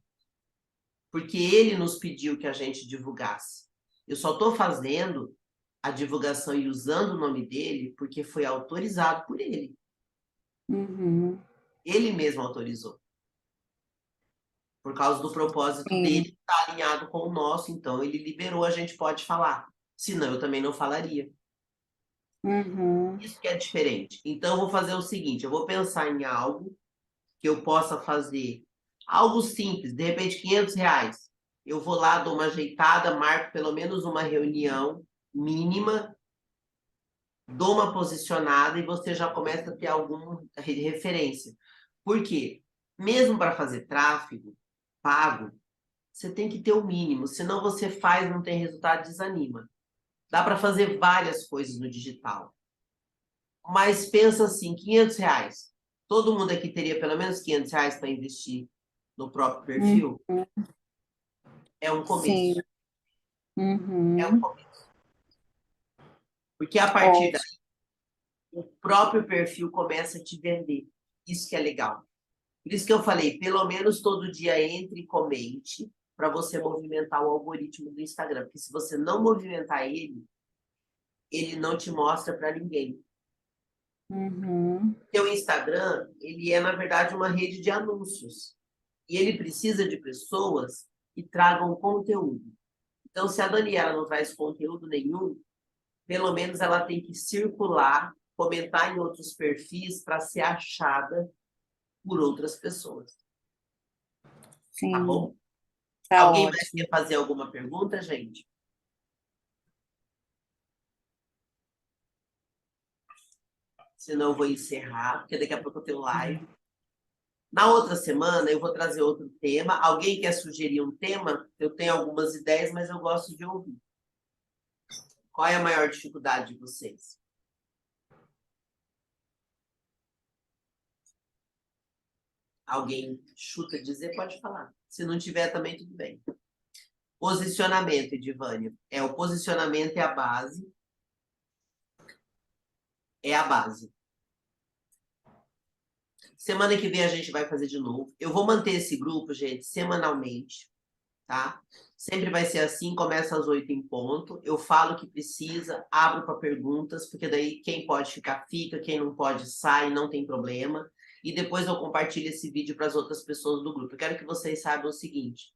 porque ele nos pediu que a gente divulgasse. Eu só estou fazendo a divulgação e usando o nome dele porque foi autorizado por ele. uhum, Ele mesmo autorizou. Por causa do propósito sim, dele que está alinhado com o nosso, então ele liberou, a gente pode falar. Senão eu também não falaria. uhum, Isso que é diferente. Então eu vou fazer o seguinte, eu vou pensar em algo que eu possa fazer. Algo simples, de repente R$ 500. Eu vou lá, dou uma ajeitada, marco pelo menos uma reunião mínima, dou uma posicionada e você já começa a ter alguma referência. Por quê? Mesmo para fazer tráfego pago, você tem que ter o mínimo, senão você faz, não tem resultado, desanima. Dá para fazer várias coisas no digital. Mas pensa assim, R$ 500. Todo mundo aqui teria pelo menos R$ 500 para investir no próprio perfil? uhum, É um sim, começo. É um uhum, começo. Porque a partir daí, ótimo, o próprio perfil começa a te vender. Isso que é legal. Por isso que eu falei, pelo menos todo dia entre e comente para você movimentar o algoritmo do Instagram. Porque se você não movimentar ele não te mostra para ninguém. uhum, Porque o Instagram, ele é, na verdade, uma rede de anúncios. E ele precisa de pessoas que tragam conteúdo. Então, se a Daniela não traz conteúdo nenhum, pelo menos ela tem que circular, comentar em outros perfis para ser achada por outras pessoas. Sim, Tá bom? tá Alguém mais ótimo. quer fazer alguma pergunta, gente? Senão eu vou encerrar, porque daqui a pouco eu tenho live. Na outra semana eu vou trazer outro tema. Alguém quer sugerir um tema? Eu tenho algumas ideias, mas eu gosto de ouvir. Qual é a maior dificuldade de vocês? Alguém chuta dizer, pode falar. Se não tiver, também tudo bem. Posicionamento, Edivânia. O posicionamento é a base. É a base. Semana que vem a gente vai fazer de novo. Eu vou manter esse grupo, gente, semanalmente, tá? Sempre vai ser assim, começa às 8 em ponto. Eu falo o que precisa, abro para perguntas, porque daí quem pode ficar, fica, quem não pode, sai, não tem problema. E depois eu compartilho esse vídeo para as outras pessoas do grupo. Eu quero que vocês saibam o seguinte: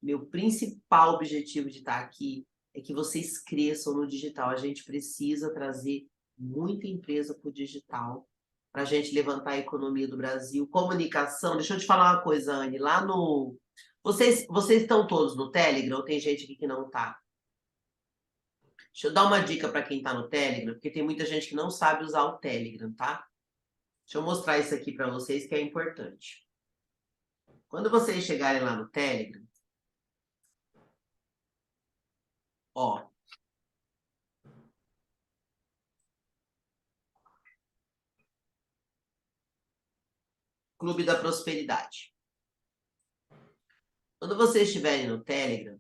meu principal objetivo de estar aqui é que vocês cresçam no digital. A gente precisa trazer muita empresa para o digital, para a gente levantar a economia do Brasil. Comunicação, deixa eu te falar uma coisa, Anne, lá no... Vocês estão todos no Telegram ou tem gente aqui que não está? Deixa eu dar uma dica para quem está no Telegram, porque tem muita gente que não sabe usar o Telegram, tá? Deixa eu mostrar isso aqui para vocês que é importante. Quando vocês chegarem lá no Telegram, ó, Clube da Prosperidade. Quando vocês estiverem no Telegram,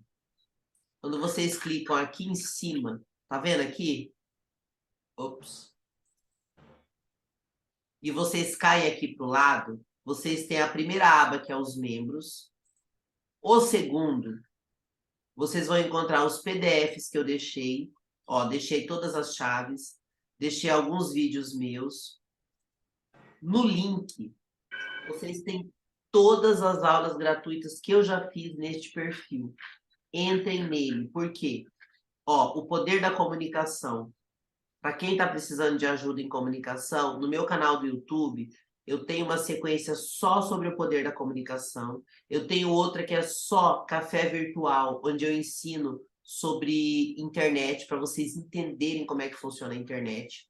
quando vocês clicam aqui em cima, tá vendo aqui? Ops. E vocês caem aqui para o lado, vocês têm a primeira aba, que é os membros. O segundo, vocês vão encontrar os PDFs que eu deixei. Ó, deixei todas as chaves, deixei alguns vídeos meus. No link, vocês têm todas as aulas gratuitas que eu já fiz neste perfil. Entrem nele. Por quê? Ó, o poder da comunicação. Para quem está precisando de ajuda em comunicação, no meu canal do YouTube, eu tenho uma sequência só sobre o poder da comunicação. Eu tenho outra que é só Café Virtual, onde eu ensino sobre internet, para vocês entenderem como é que funciona a internet.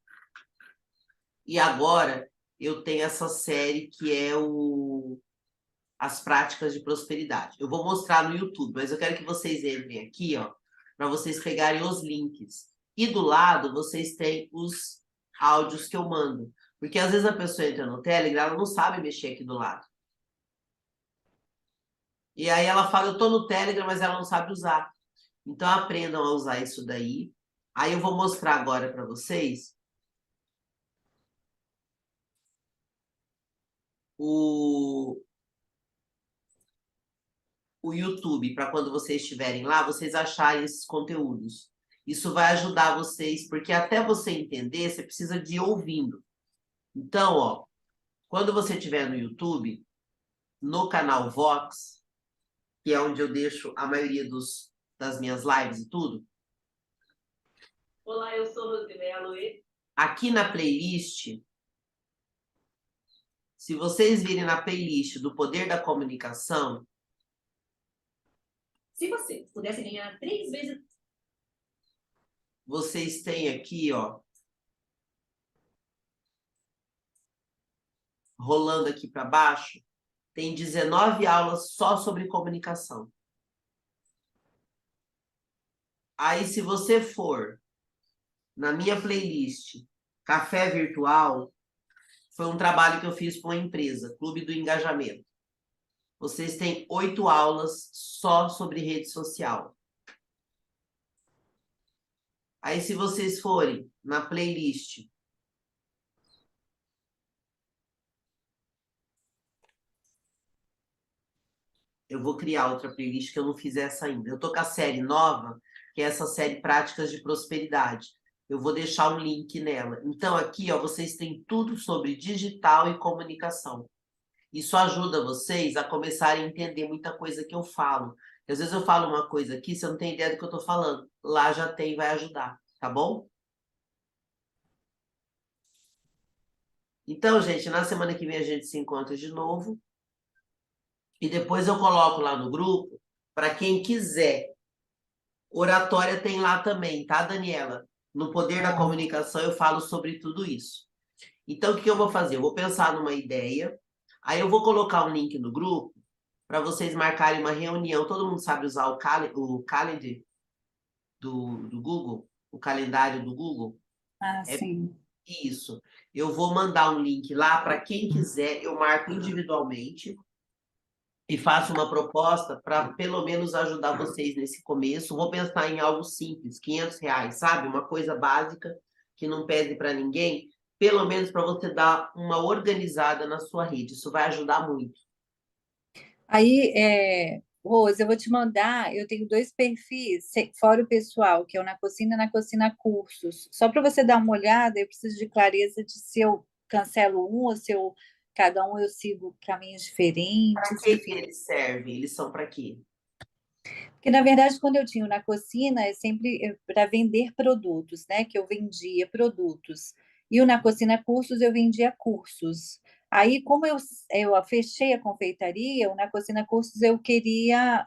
E agora eu tenho essa série que é As Práticas de Prosperidade. Eu vou mostrar no YouTube, mas eu quero que vocês entrem aqui, ó, para vocês pegarem os links. E do lado, vocês têm os áudios que eu mando. Porque às vezes a pessoa entra no Telegram, ela não sabe mexer aqui do lado. E aí ela fala, eu tô no Telegram, mas ela não sabe usar. Então aprendam a usar isso daí. Aí eu vou mostrar agora para vocês o YouTube, para quando vocês estiverem lá, vocês acharem esses conteúdos. Isso vai ajudar vocês, porque até você entender, você precisa de ir ouvindo. Então, ó, quando você estiver no YouTube, no canal Vox, que é onde eu deixo a maioria das minhas lives e tudo. Olá, eu sou Rosimelo e... Aqui na playlist, se vocês virem na playlist do Poder da Comunicação... Se você pudesse ganhar 3 vezes... Vocês têm aqui, ó, rolando aqui para baixo, tem 19 aulas só sobre comunicação. Aí, se você for na minha playlist Café Virtual, foi um trabalho que eu fiz para uma empresa, Clube do Engajamento. Vocês têm 8 aulas só sobre rede social. Aí, se vocês forem na playlist eu vou criar outra playlist que eu não fiz essa ainda. Eu tô com a série nova, que é essa série Práticas de Prosperidade. Eu vou deixar um link nela. Então, aqui, ó, vocês têm tudo sobre digital e comunicação. Isso ajuda vocês a começarem a entender muita coisa que eu falo. Às vezes eu falo uma coisa aqui, você não tem ideia do que eu estou falando. Lá já tem, vai ajudar, tá bom? Então, gente, na semana que vem a gente se encontra de novo. E depois eu coloco lá no grupo, para quem quiser. Oratória tem lá também, tá, Daniela? No Poder da Comunicação eu falo sobre tudo isso. Então, o que eu vou fazer? Eu vou pensar numa ideia, aí eu vou colocar um link no grupo para vocês marcarem uma reunião. Todo mundo sabe usar o Calendar do Google? O calendário do Google? Ah, sim. Isso. Eu vou mandar um link lá para quem quiser, eu marco individualmente e faço uma proposta para pelo menos ajudar vocês nesse começo. Vou pensar em algo simples, R$ 500, sabe? Uma coisa básica que não pese para ninguém, pelo menos para você dar uma organizada na sua rede. Isso vai ajudar muito. Aí, Rose, eu vou te mandar, eu tenho 2 perfis, fora o pessoal, que é o Na Cocina Cursos. Só para você dar uma olhada, eu preciso de clareza de se eu cancelo um ou se eu, cada um eu sigo caminhos Para diferentes, que enfim. eles servem? Eles são para quê? Porque, na verdade, quando eu tinha o Na Cocina, é sempre para vender produtos, né? Que eu vendia produtos. E o Na Cocina Cursos, eu vendia cursos. Aí, como eu fechei a confeitaria, o Na Cocina Cursos eu queria.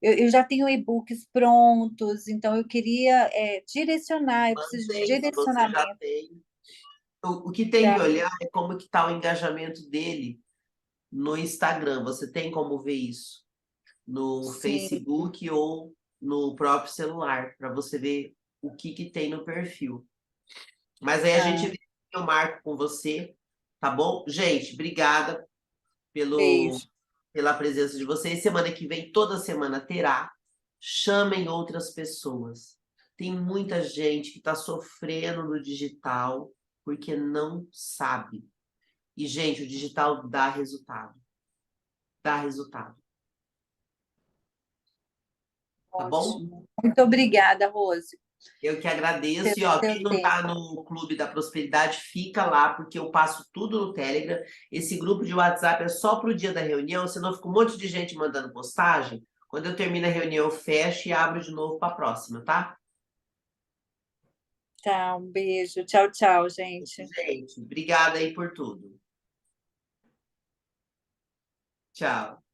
Eu já tenho e-books prontos, então eu queria direcionar, eu preciso de Mantém, se você já direcionamento. tem. O que tem que olhar é como que está o engajamento dele no Instagram. Você tem como ver isso no Sim, Facebook ou no próprio celular, para você ver o que tem no perfil. Mas aí a gente vê, eu marco com você, tá bom? Gente, obrigada beijo. pela presença de vocês. Semana que vem, toda semana terá. Chamem outras pessoas. Tem muita gente que está sofrendo no digital porque não sabe. E, gente, o digital dá resultado. Dá resultado. Tá bom? Ótimo. Muito obrigada, Rose, Eu que agradeço. pelo E, ó, seu quem não tempo. tá no Clube da Prosperidade, fica lá, porque eu passo tudo no Telegram. Esse grupo de WhatsApp é só pro dia da reunião, senão fica um monte de gente mandando postagem. Quando eu termino a reunião, eu fecho e abro de novo para a próxima, tá? Tá, um beijo. Tchau, tchau, gente. Gente, obrigada aí por tudo. Tchau.